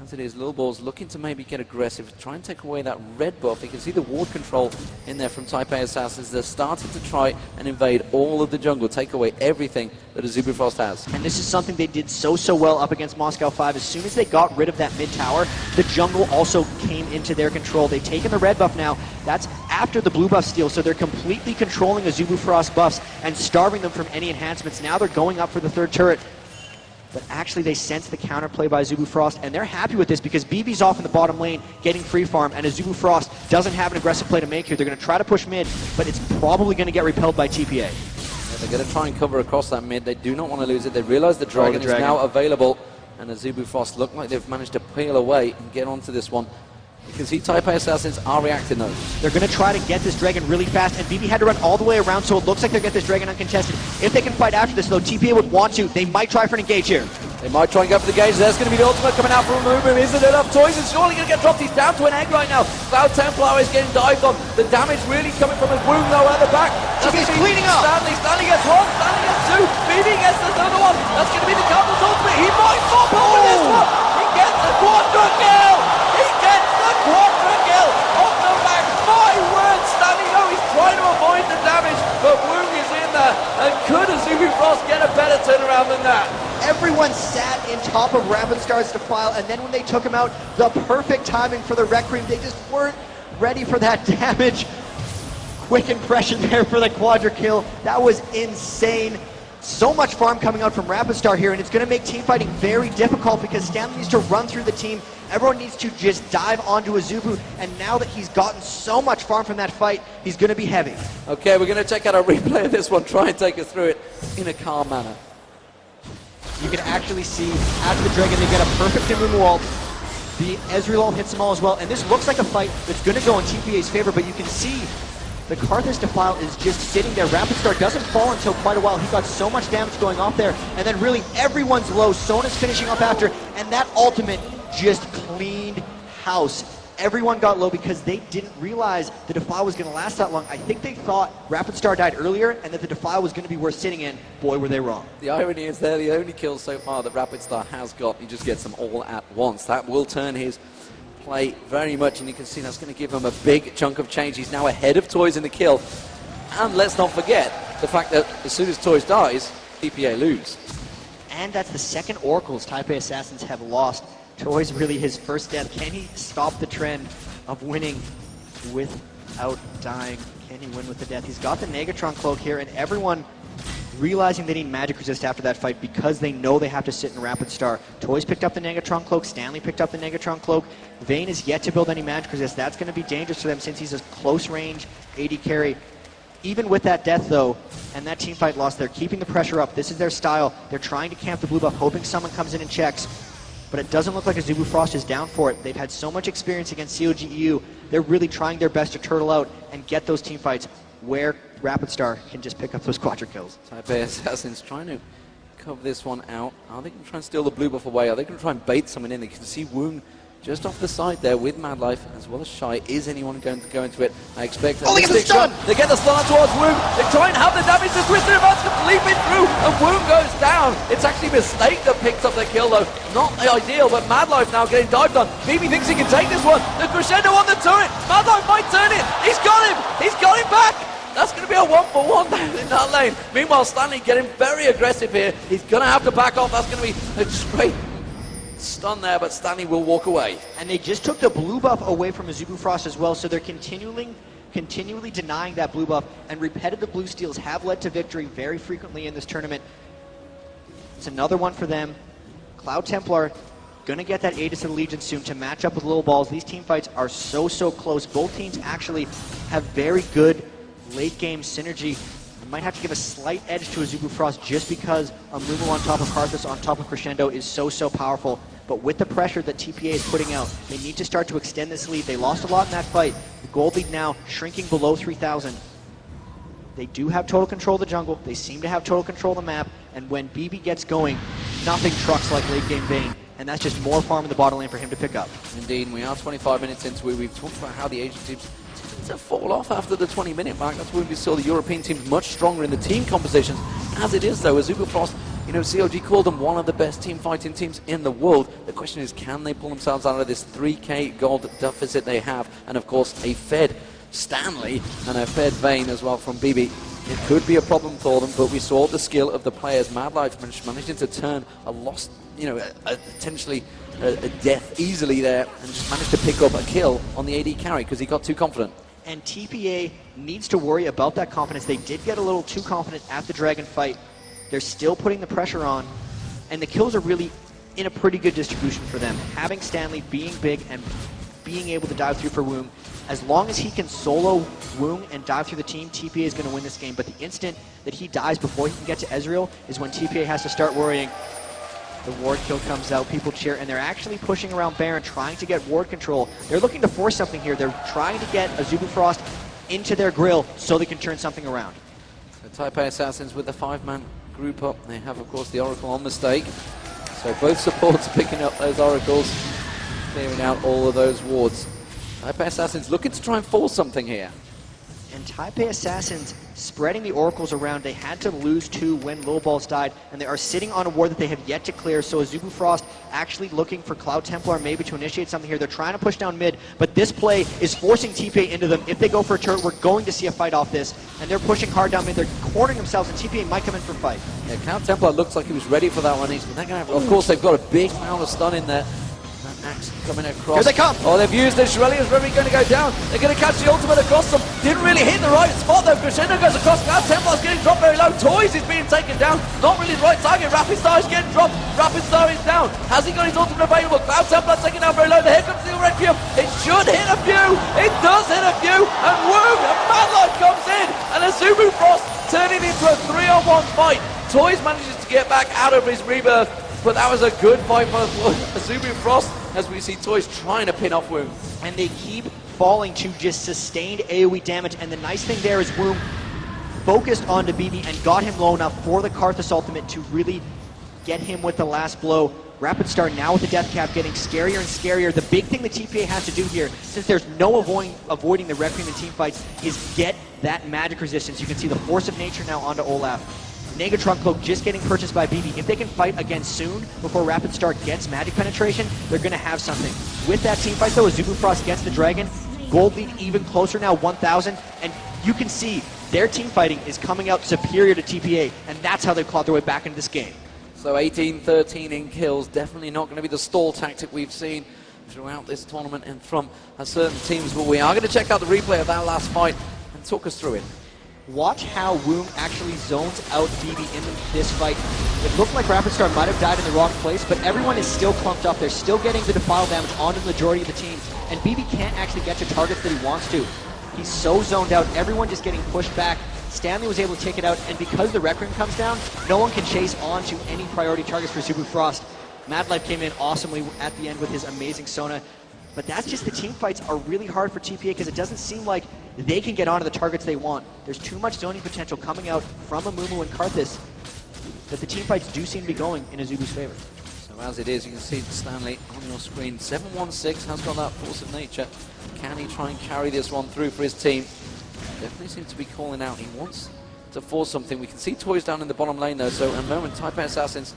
As it is, Lil Ball's looking to maybe get aggressive, try and take away that red buff. You can see the ward control in there from Taipei Assassins. They're starting to try and invade all of the jungle, take away everything that Azubu Frost has. And this is something they did so well up against Moscow 5. As soon as they got rid of that mid tower, the jungle also came into their control. They've taken the red buff now. That's after the blue buff steal, so they're completely controlling Azubu Frost buffs and starving them from any enhancements. Now they're going up for the 3rd turret. But actually they sense the counterplay by Azubu Frost, and they're happy with this because BB's off in the bottom lane getting free farm, and Azubu Frost doesn't have an aggressive play to make here. They're going to try to push mid, but it's probably going to get repelled by TPA. Yeah, they're going to try and cover across that mid. They do not want to lose it. They realize the dragon is now available, and Azubu Frost look like they've managed to peel away and get onto this one. You can see Taipei Assassins are reacting though. They're going to try to get this dragon really fast, and BB had to run all the way around, so it looks like they'll get this dragon uncontested. If they can fight after this though, TPA would want to. They might try for an engage here. They might try and go for the gauge. There's going to be the ultimate coming out from Amumu. Isn't it enough? Toys is surely going to get dropped. He's down to an egg right now. Cloud Templar is getting dived on. The damage really coming from his Woong though at the back. TPA's cleaning up. Stanley gets one. Stanley gets two. BB gets the third one. That's going to be the Cardinals ultimate. He might fall over this one. He gets the quadra kill. He gets the quadra kill off the back. My word, Stanley though, he's trying to avoid the damage, but Woong is in there. And could Azubu Frost get a better turnaround than that? Everyone sat in top of Rapid Star's Defile, and then when they took him out, the perfect timing for the Requiem. They just weren't ready for that damage. Quick impression there for the quadra kill. That was insane. So much farm coming out from Rapid Star here, and it's going to make team fighting very difficult because Stanley needs to run through the team. Everyone needs to just dive onto Azubu, and now that he's gotten so much farm from that fight, he's going to be heavy. Okay, we're going to check out a replay of this one, try and take us through it in a calm manner. You can actually see after the dragon, they get a perfect Amumu ult. The Ezreal ult hits them all as well, and this looks like a fight that's going to go in TPA's favor, but you can see The Karthus Defile is just sitting there. Rapid Star doesn't fall until quite a while. He got so much damage going off there, and then really everyone's low. Sona's finishing up after, and that ultimate just cleaned house. Everyone got low because they didn't realize the Defile was going to last that long. I think they thought Rapid Star died earlier and that the Defile was going to be worth sitting in. Boy, were they wrong. The irony is they're the only kills so far that Rapid Star has got. He just gets them all at once. That will turn his play very much, and you can see that's going to give him a big chunk of change. He's now ahead of Toys in the kill. And let's not forget the fact that as soon as Toys dies, TPA lose. And that's the second Oracles Taipei Assassins have lost. Toys really his first death. Can he stop the trend of winning without dying? Can he win with the death? He's got the Negatron Cloak here, and everyone realizing they need magic resist after that fight because they know they have to sit in Rapid Star. Toys picked up the Negatron Cloak, Stanley picked up the Negatron Cloak. Vayne is yet to build any magic resist. That's going to be dangerous for them since he's a close range AD carry. Even with that death though, and that team fight loss, they're keeping the pressure up. This is their style. They're trying to camp the blue buff, hoping someone comes in and checks. But it doesn't look like Azubu Frost is down for it. They've had so much experience against COGEU. They're really trying their best to turtle out and get those team fights where Rapid Star can just pick up those quadra kills. Taipei Assassins trying to cover this one out. Are they going to try and steal the blue buff away? Are they going to try and bait someone in? They can see Woong just off the side there with Mad Life as well as Shy. Is anyone going to go into it? I expect they get the stun! They get the stun towards Woong. They try and have the damage to Twisted Advance to leap it through, and Woong goes down. It's actually Mistake that picks up the kill though. Not ideal, but Mad Life now getting dived on. BB thinks he can take this one. The crescendo on the turret. Mad Life might turn it. He's got him. He's got him back. That's going to be a 1-for-1 down in that lane. Meanwhile, Stanley getting very aggressive here. He's going to have to back off. That's going to be a straight stun there, but Stanley will walk away. And they just took the blue buff away from Azubu Frost as well, so they're continually denying that blue buff, and repetitive blue steals have led to victory very frequently in this tournament. It's another one for them. Cloud Templar gonna get that Aegis of the Legion soon to match up with Little Balls. These team fights are so close. Both teams actually have very good late game synergy. You might have to give a slight edge to Azubu Frost just because Amumu on top of Karthus on top of Crescendo is so powerful. But with the pressure that TPA is putting out, they need to start to extend this lead. They lost a lot in that fight. The gold lead now shrinking below 3,000. They do have total control of the jungle. They seem to have total control of the map. And when BB gets going, nothing trucks like late game Vayne. And that's just more farm in the bottom lane for him to pick up. Indeed, we are 25 minutes into it. We've talked about how the Asian teams tend to fall off after the 20-minute mark. That's when we saw the European teams much stronger in the team compositions. As it is, though, Azubu Frost, you know, COG called them one of the best team fighting teams in the world. The question is, can they pull themselves out of this 3k gold deficit they have? And, of course, a fed Stanley and a fed Vayne as well from BB. It could be a problem for them, but we saw the skill of the players. Mad Life managing to turn a lost, you know, potentially a death easily there, and just managed to pick up a kill on the AD carry because he got too confident. And TPA needs to worry about that confidence. They did get a little too confident at the Dragon fight. They're still putting the pressure on, and the kills are really in a pretty good distribution for them. Having Stanley being big and being able to dive through for Woong, as long as he can solo Woong and dive through the team, TPA is going to win this game. But the instant that he dies before he can get to Ezreal is when TPA has to start worrying. The ward kill comes out, people cheer, and they're actually pushing around Baron, trying to get ward control. They're looking to force something here. They're trying to get Azubu Frost into their grill so they can turn something around. The Taipei Assassins with the 5-man group up. They have, of course, the Oracle on Mistake. So both supports picking up those Oracles, clearing out all of those wards. Taipei Assassins looking to try and force something here. And Taipei Assassins spreading the Oracles around. They had to lose 2 when Little Balls died, and they are sitting on a ward that they have yet to clear. So Azubu Frost actually looking for Cloud Templar maybe to initiate something here. They're trying to push down mid, but this play is forcing TPA into them. If they go for a turret, we're going to see a fight off this, and they're pushing hard down mid. They're cornering themselves, and TPA might come in for a fight. Yeah, Cloud Templar looks like he was ready for that one. They're gonna have, of course, they've got a big amount of stun in there. Axe coming across. Here they come! Oh, they've used it. Shirelli is really going to go down. They're going to catch the ultimate across them. Didn't really hit the right spot though. Crescendo goes across. Cloud Templar's getting dropped very low. Toys is being taken down. Not really the right target. Rapid Star is getting dropped. Rapid Star is down. Has he got his ultimate available? Cloud Templar taken down very low. Here comes the Requiem. It should hit a few. It does hit a few. And Woong, and Mad Life comes in. And Azubu Frost turning into a 3-on-1 fight. Toys manages to get back out of his rebirth. But that was a good fight for Azubu Frost as we see Toys trying to pin off Woong. And they keep falling to just sustained AoE damage, and the nice thing there is Woom focused onto BB and got him low enough for the Karthus ultimate to really get him with the last blow. Rapid Start now with the death cap getting scarier and scarier. The big thing the TPA has to do here, since there's no avoiding the Requiem in team fights, is get that magic resistance. You can see the Force of Nature now onto Olaf. Negatron Cloak just getting purchased by BB. If they can fight again soon, before Rapid Start gets magic penetration, they're going to have something. With that team fight though, as Zubu Frost gets the Dragon, gold lead even closer now, 1,000, and you can see their team fighting is coming out superior to TPA, and that's how they've clawed their way back into this game. So 18-13 in kills, definitely not going to be the stall tactic we've seen throughout this tournament and from certain teams, but we are going to check out the replay of that last fight and talk us through it. Watch how Woom actually zones out BB in this fight. It looked like Rapid Star might have died in the wrong place, but everyone is still clumped up. They're still getting the defile damage onto the majority of the team, and BB can't actually get to targets that he wants to. He's so zoned out, everyone just getting pushed back. Stanley was able to take it out, and because the Requiem comes down, no one can chase on to any priority targets for Zubu Frost. Mad Life came in awesomely at the end with his amazing Sona, but that's just the team fights are really hard for TPA because it doesn't seem like they can get onto the targets they want. There's too much zoning potential coming out from Amumu and Karthus that the team fights do seem to be going in Azubu's favor. So as it is, you can see Stanley on your screen. 716 has got that Force of Nature. Can he try and carry this one through for his team? Definitely seems to be calling out. He wants to force something. We can see Toys down in the bottom lane though, so in a moment Taipei Assassins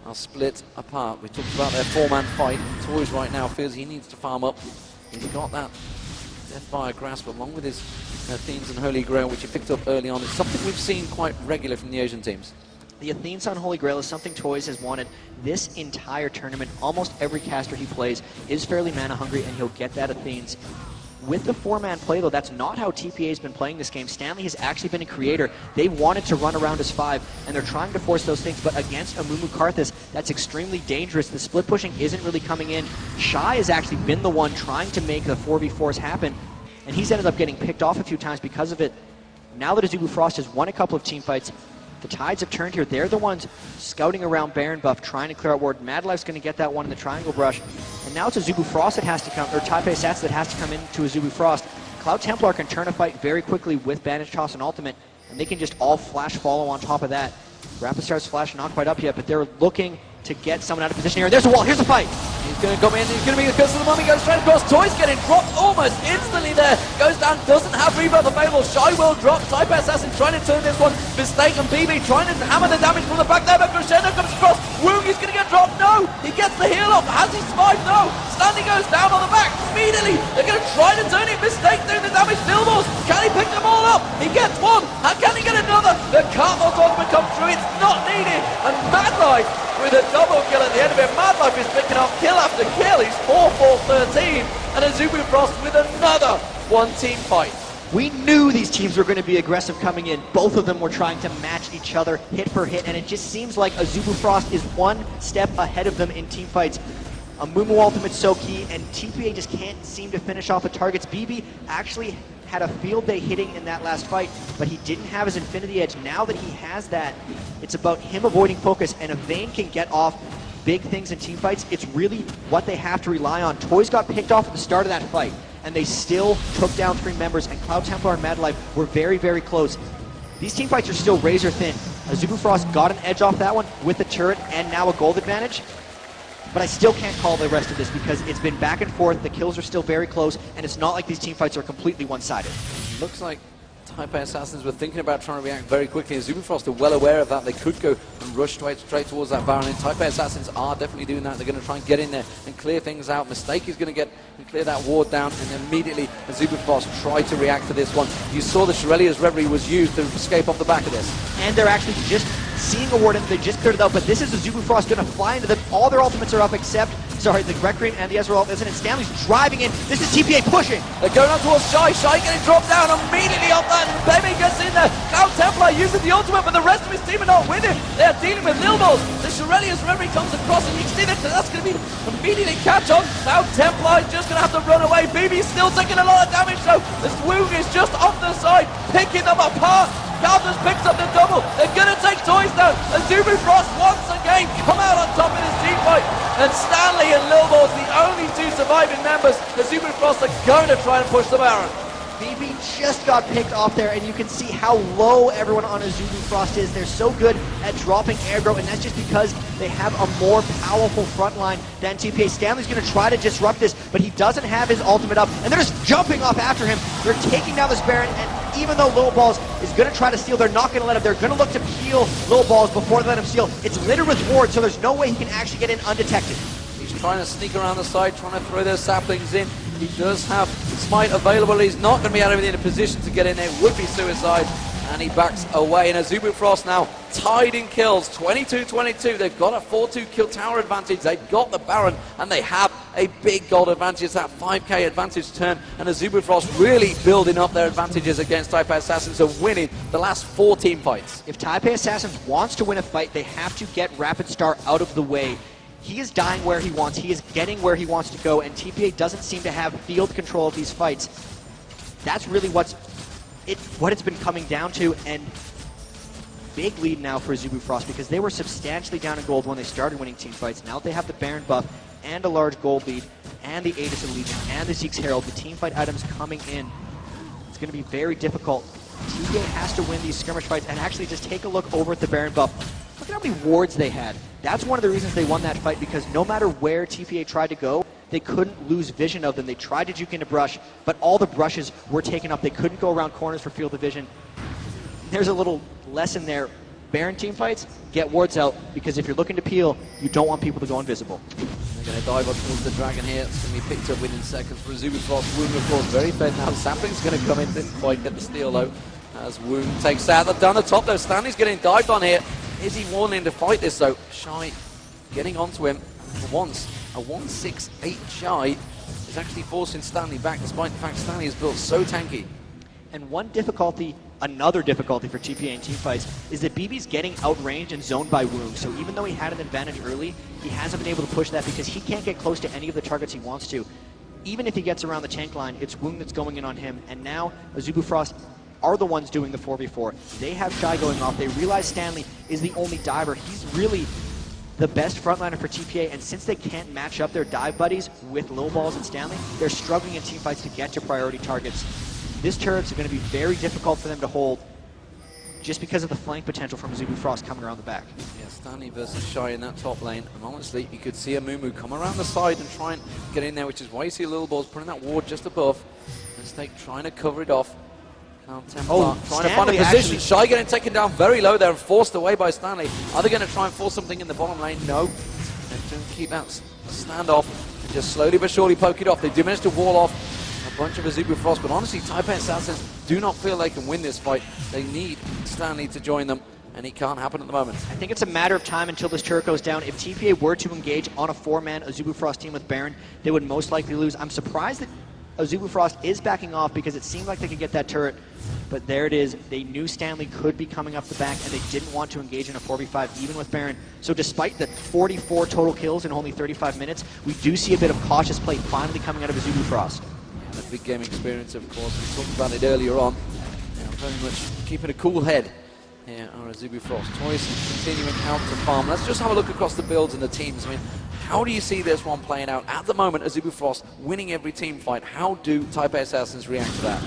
are split apart. We talked about their four-man fight. Toys right now feels he needs to farm up. He's got that Deathfire Grasp along with his Athenes and Holy Grail, which he picked up early on. It's something we've seen quite regular from the Asian teams. The Athenes on Holy Grail is something Toys has wanted this entire tournament. Almost every caster he plays is fairly mana hungry, and he'll get that Athenes. With the four-man play, though, that's not how TPA has been playing this game. Stanley has actually been a creator. They wanted to run around as 5, and they're trying to force those things, but against Amumu Karthus, that's extremely dangerous. The split pushing isn't really coming in. Shy has actually been the one trying to make the 4v4s happen, and he's ended up getting picked off a few times because of it. Now that Azubu Frost has won a couple of team fights, the tides have turned here. They're the ones scouting around Baron buff, trying to clear out ward. Mad Life's going to get that one in the triangle brush. And now it's Azubu Frost that has to come, or Taipei Sats that has to come into Azubu Frost. Cloud Templar can turn a fight very quickly with Bandage Toss and Ultimate, and they can just all flash follow on top of that. Rapid Star's flash not quite up yet, but they're looking to get someone out of position here. There's a wall, here's a fight! He's going to come in, he's going to be the curse of the mummy, goes straight across. Toys getting dropped almost instantly there. Goes down, doesn't have rebirth available. Shy will drop. Taipei Assassin trying to turn this one. Mistake and BB trying to hammer the damage from the back there, but Crescendo comes across. Woong is going to get dropped. No! He gets the heal off. Has he survived? No! Stanley goes down on the back immediately. They're going to try to turn it. Mistake doing the damage. Billboards. Can he pick them all up? He gets one. How can he get another? The Karthus ultimate comes through. It's not needed. And Mad Life with a double kill at the end of it. Mad Life is picking up kill after kill. He's 4-4-13. And Azubu Frost with another one-team fight. We knew these teams were going to be aggressive coming in. Both of them were trying to match each other hit for hit, and it just seems like Azubu Frost is one step ahead of them in team fights. Amumu Ultimate's so key, and TPA just can't seem to finish off the targets. BB actually had a field day hitting in that last fight, but he didn't have his Infinity Edge. Now that he has that, it's about him avoiding focus, and if Vayne can get off big things in team fights, it's really what they have to rely on. Toys got picked off at the start of that fight, and they still took down 3 members, and Cloud Templar and Mad Life were very, very close. These team fights are still razor thin. Azubu Frost got an edge off that one with the turret and now a gold advantage, but I still can't call the rest of this because it's been back and forth, the kills are still very close, and it's not like these team fights are completely one-sided. Looks like Taipei Assassins were thinking about trying to react very quickly, and Azubu Frost are well aware of that. They could go and rush straight towards that Baron, and Taipei Assassins are definitely doing that. They're going to try and get in there and clear things out. Mistake is going to get and clear that ward down, and immediately Azubu Frost tried to react to this one. You saw the Shurelya's Reverie was used to escape off the back of this. And they're actually just seeing a ward, and they just cleared it out, but this is Azubu Frost going to fly into them. All their ultimates are up except, the Requiem and the Ezreal isn't, and Stanley's driving in. This is TPA pushing. They're going on towards Shy. Shy getting dropped down immediately off that, and Bebe gets in there. Cloud Templar uses the ultimate, but the rest of his team are not with him. They are dealing with Lilmos. The Shurelya's Reverie comes across, and you can see that that's going to be immediately catch on. Cloud Templar is just going to have to run away. Bebe's still taking a lot of damage, though. The Swoog is just off the side, picking them apart. Karthus picks up the double. They're going to take Toys down. Azubu Frost once again come out on top in his team fight. and Stanley and Lil Balls, the only two surviving members. The Azubu Frost are going to try and push the Baron. BB just got picked off there, and you can see how low everyone on Azubu Frost is. They're so good at dropping aggro, and that's just because they have a more powerful front line than TPA. Stanley's going to try to disrupt this, but he doesn't have his ultimate up, and they're just jumping off after him. They're taking down this Baron, and even though Lil Balls is going to try to steal, they're not going to let him. They're going to look to peel Lil Balls before they let him steal. It's littered with wards, so there's no way he can actually get in undetected. He's trying to sneak around the side, trying to throw those saplings in. He does have Smite available. He's not going to be out of in a position to get in there. It would be suicide. And he backs away. And Azubu Frost now tied in kills. 22-22. They've got a 4-2 kill tower advantage. They've got the Baron. And they have a big gold advantage. It's that 5k advantage turn. And Azubu Frost really building up their advantages against Taipei Assassins and winning the last 4 team fights. If Taipei Assassins wants to win a fight, they have to get Rapid Star out of the way. He is dying where he wants, he is getting where he wants to go, and TPA doesn't seem to have field control of these fights. That's really what it's been coming down to, and big lead now for Azubu Frost because they were substantially down in gold when they started winning team fights. Now that they have the Baron buff and a large gold lead, and the Aegis of Legion, and the Zeke's Herald, the team fight items coming in, it's going to be very difficult. TPA has to win these skirmish fights, and actually just take a look over at the Baron buff. Look at how many wards they had. That's one of the reasons they won that fight, because no matter where TPA tried to go, they couldn't lose vision of them. They tried to juke into brush, but all the brushes were taken up. They couldn't go around corners for field of vision. There's a little lesson there. Baron team fights, get wards out, because if you're looking to peel, you don't want people to go invisible. They're going to dive up towards the Dragon here. It's going to be picked up within seconds for Azubu Frost. Wound, of course, very fed now. Sampling's going to come in, didn't quite get the steal, though, as Wound takes out. They've done the top, though. Stanley's getting dived on here. Is he wanting to fight this, though? Shy getting onto him for once. A 1-6-8 Shy is actually forcing Stanley back, despite the fact Stanley is built so tanky. And another difficulty for TPA in team fights is that BB's getting outranged and zoned by Wound. So even though he had an advantage early, he hasn't been able to push that because he can't get close to any of the targets he wants to. Even if he gets around the tank line, it's Wound that's going in on him. And now Azubu Frost are the ones doing the 4v4. They have Shy going off. They realize Stanley is the only diver. He's really the best frontliner for TPA, and since they can't match up their dive buddies with Lil Balls and Stanley, they're struggling in team fights to get to priority targets. This turret's going to be very difficult for them to hold just because of the flank potential from Azubu Frost coming around the back. Yeah, Stanley versus Shy in that top lane, and honestly, you could see a Mumu come around the side and try and get in there, which is why you see Lil Balls putting that ward just above. Mistake trying to cover it off. Trying to find a position. Shy getting taken down very low there and forced away by Stanley. Are they going to try and force something in the bottom lane? No. They're going to keep that standoff and just slowly but surely poke it off. They do manage to wall off a bunch of Azubu Frost, but honestly, Taipei Assassins do not feel they can win this fight. They need Stanley to join them, and it can't happen at the moment. I think it's a matter of time until this turret goes down. If TPA were to engage on a 4-man Azubu Frost team with Baron, they would most likely lose. I'm surprised that Azubu Frost is backing off because it seemed like they could get that turret, but there it is. They knew Stanley could be coming up the back, and they didn't want to engage in a 4v5 even with Baron. So despite the 44 total kills in only 35 minutes, we do see a bit of cautious play finally coming out of Azubu Frost. Yeah, the big game experience, of course. We talked about it earlier on. Very much keeping a cool head here are Azubu Frost. Toys continuing out to farm. Let's just have a look across the builds and the teams. I mean, how do you see this one playing out? At the moment, Azubu Frost winning every team fight. How do Taipei Assassins react to that?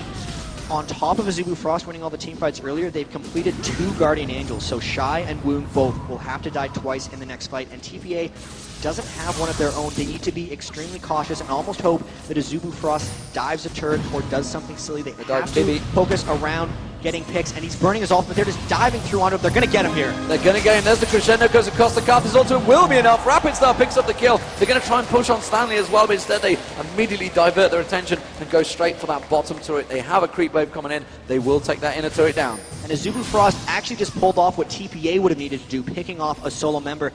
On top of Azubu Frost winning all the team fights earlier, they've completed 2 Guardian Angels, so Shy and Wound both will have to die twice in the next fight, and TPA doesn't have one of their own. They need to be extremely cautious and almost hope that Azubu Frost dives a turret or does something silly. They have to focus around getting picks, and he's burning his ultimate. They're just diving through onto him. They're going to get him here. They're going to get him. There's the crescendo, goes across the Carthus onto it. Will be enough. Rapid Star picks up the kill. They're going to try and push on Stanley as well, but instead they immediately divert their attention and go straight for that bottom turret. They have a creep wave coming in. They will take that inner turret down. And Azubu Frost actually just pulled off what TPA would have needed to do, picking off a solo member.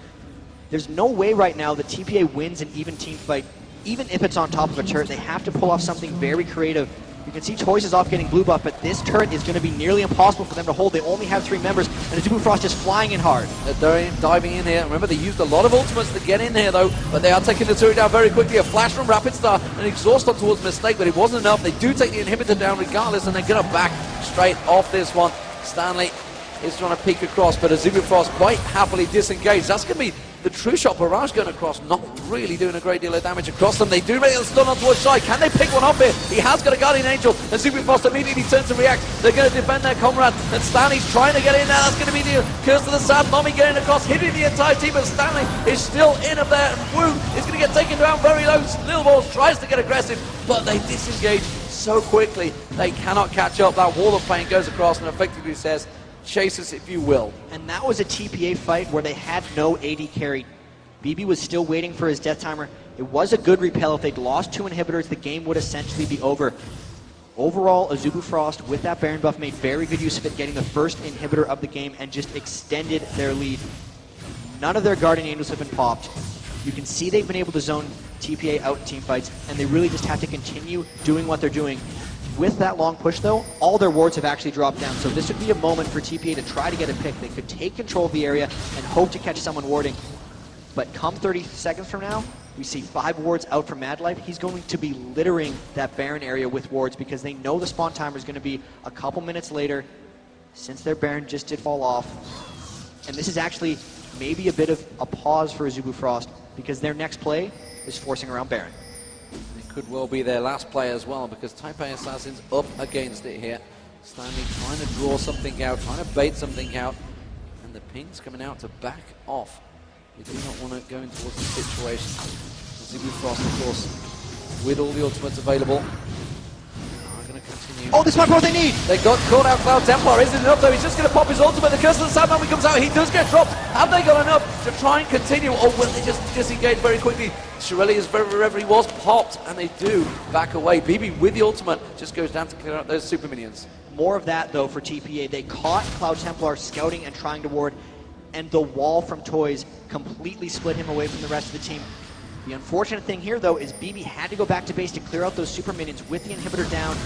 There's no way right now that TPA wins an even team fight, even if it's on top of a turret. They have to pull off something very creative. You can see Toys is off getting blue buff, but this turret is going to be nearly impossible for them to hold. They only have 3 members, and Azubu Frost just flying in hard. They're diving in here. Remember, they used a lot of ultimates to get in here, though, but they are taking the turret down very quickly. A flash from Rapid Star, an exhaust on towards Mistake, but it wasn't enough. They do take the inhibitor down regardless, and they're going to back straight off this one. Stanley is trying to peek across, but Azubu Frost quite happily disengaged. That's going to be The true shot barrage going across, not really doing a great deal of damage across them. They do make a stun on towards Shy. Can they pick one up here? He has got a Guardian Angel, and Superfrost immediately turns to react. They're going to defend their comrade, and Stanley's trying to get in there. That's going to be the Curse of the Sad. Nami getting across, hitting the entire team, but Stanley is still in up there, and Wu is going to get taken down very low. Lil Balls tries to get aggressive, but they disengage so quickly. They cannot catch up. That wall of pain goes across and effectively says, chase us if you will. And that was a TPA fight where they had no AD carry. BB was still waiting for his death timer. It was a good repel. If they'd lost 2 inhibitors, the game would essentially be over. Overall, Azubu Frost, with that Baron buff, made very good use of it, getting the first inhibitor of the game and just extended their lead. None of their Guardian Angels have been popped. You can see they've been able to zone TPA out in team fights, and they really just have to continue doing what they're doing. With that long push, though, all their wards have actually dropped down, so this would be a moment for TPA to try to get a pick. They could take control of the area and hope to catch someone warding. But come 30 seconds from now, we see 5 wards out from Mad Life. He's going to be littering that Baron area with wards because they know the spawn timer is going to be a couple minutes later since their Baron just did fall off. And this is actually maybe a bit of a pause for Azubu Frost because their next play is forcing around Baron. It could well be their last play as well because Taipei Assassins up against it here. Stanley trying to draw something out, trying to bait something out, and the ping's coming out to back off. They do not want to go into towards the situation. Azubu Frost, of course, with all the ultimates available, are going to continue. Oh, this might be what they need! They got caught out. Cloud Templar isn't enough though. He's just going to pop his ultimate. The Curse of the Sandman when he comes out. He does get dropped. Have they got enough to try and continue, or will they just disengage very quickly? Shirelli is wherever he was popped, and they do back away. BB with the ultimate just goes down to clear out those super minions. More of that, though, for TPA. They caught Cloud Templar scouting and trying to ward, and the wall from Toys completely split him away from the rest of the team. The unfortunate thing here, though, is BB had to go back to base to clear out those super minions with the inhibitor down.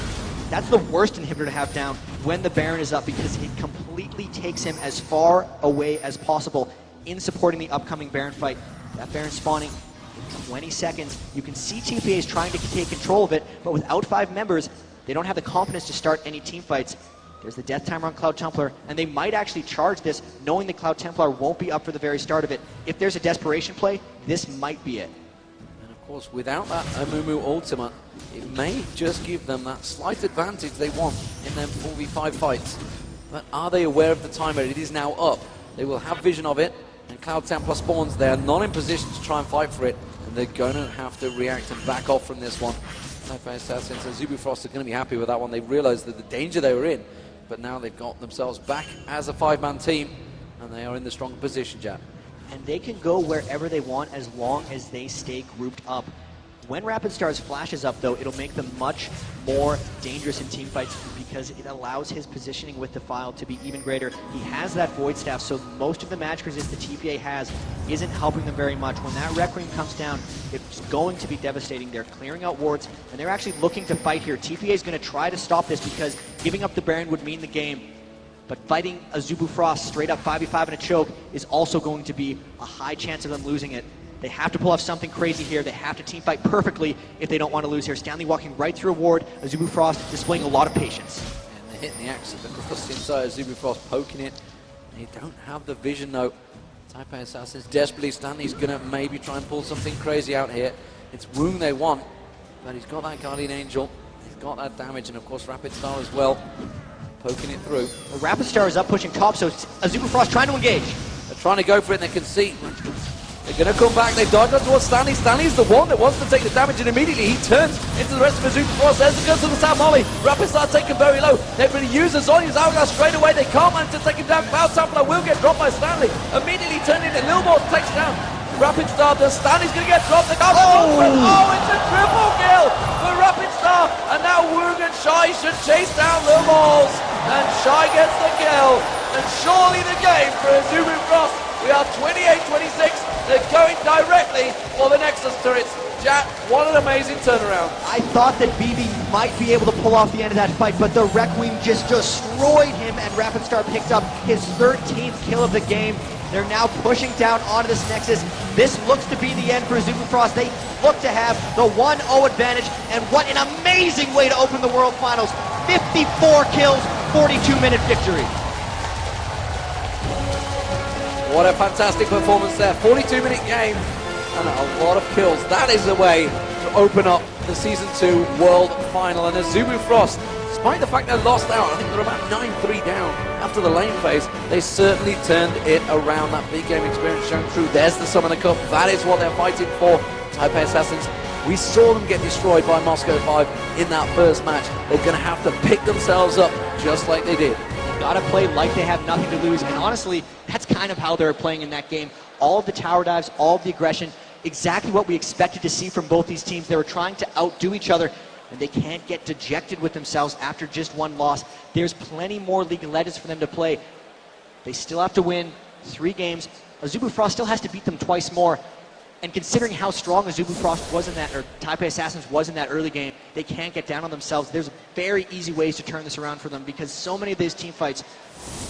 That's the worst inhibitor to have down when the Baron is up because it completely takes him as far away as possible in supporting the upcoming Baron fight. That Baron spawning in 20 seconds. You can see TPA is trying to take control of it, but without 5 members, they don't have the confidence to start any team fights. There's the death timer on Cloud Templar, and they might actually charge this knowing that Cloud Templar won't be up for the very start of it. If there's a desperation play, this might be it. And of course, without that Amumu ultimate, it may just give them that slight advantage they want in them 4v5 fights. But are they aware of the timer? It is now up. They will have vision of it, and Cloud Templar spawns. They are not in position to try and fight for it, and they're going to have to react and back off from this one. Taipei Assassins and Azubu Frost are going to be happy with that one. They realized that the danger they were in, but now they've got themselves back as a 5-man team, and they are in the stronger position, Jack. And they can go wherever they want as long as they stay grouped up. When Rapid Stars flashes up, though, it'll make them much more dangerous in teamfights because it allows his positioning with Defile to be even greater. He has that Void Staff, so most of the match resist the TPA has isn't helping them very much. When that Requiem comes down, it's going to be devastating. They're clearing out wards, and they're actually looking to fight here. TPA is going to try to stop this because giving up the Baron would mean the game. But fighting Azubu Frost straight up 5v5 in a choke is also going to be a high chance of them losing it. They have to pull off something crazy here. They have to team fight perfectly if they don't want to lose here. Stanley walking right through a ward. Azubu Frost displaying a lot of patience. And they're hitting the axe of the cross inside. Azubu Frost poking it. They don't have the vision though. Taipei Assassins desperately. Stanley's going to maybe try and pull something crazy out here. It's Woong they want, but he's got that Guardian Angel. He's got that damage, and of course Rapid Star as well. Poking it through. Well, Rapid Star is up pushing top, so Azubu Frost trying to engage. They're trying to go for it, and they can see. They're going to come back. They dodge on towards Stanley. Stanley's the one that wants to take the damage, and immediately he turns into the rest of Azubu Frost. There's the Curse of the Sad Molly. Rapid Star taken very low. They're going to use the Zonya's Hourglass straight away. They can't manage to take him down. Cloud Templar will get dropped by Stanley. Immediately turned into Lil Balls takes down Rapid Star. The Stanley's going to get dropped. It's a triple kill for Rapid Star. And now Woong and Shy should chase down Lil Balls. And Shy gets the kill. And surely the game for Azubu Frost. We are 28-26. They're going directly for the Nexus turrets. Jack, what an amazing turnaround. I thought that BB might be able to pull off the end of that fight, but the Requiem just destroyed him, and Rapid Star picked up his 13th kill of the game. They're now pushing down onto this Nexus. This looks to be the end for Azubu Frost. They look to have the 1-0 advantage, and what an amazing way to open the World Finals. 54 kills, 42-minute victory. What a fantastic performance there. 42-minute game and a lot of kills. That is the way to open up the Season 2 World Final. And Azubu Frost, despite the fact they lost out, I think they're about 9-3 down after the lane phase, they certainly turned it around. That big game experience shown through. There's the Summoner Cup. That is what they're fighting for. Taipei Assassins, we saw them get destroyed by Moscow 5 in that first match. They're going to have to pick themselves up just like they did. Gotta play like they have nothing to lose, and honestly, that's kind of how they're playing in that game. All of the tower dives, all of the aggression, exactly what we expected to see from both these teams. They were trying to outdo each other, and they can't get dejected with themselves after just one loss. There's plenty more League of Legends for them to play. They still have to win 3 games. Azubu Frost still has to beat them twice more. And considering how strong Azubu Frost was in that, or Taipei Assassins was in that early game, they can't get down on themselves. There's very easy ways to turn this around for them because so many of these team fights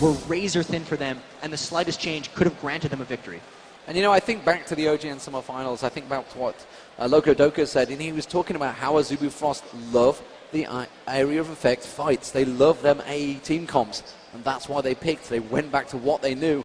were razor thin for them, and the slightest change could have granted them a victory. And you know, I think back to the OGN Summer Finals, I think about what Loco Doka said, and he was talking about how Azubu Frost love the area of effect fights. They love them AE team comps, and that's why they picked. They went back to what they knew.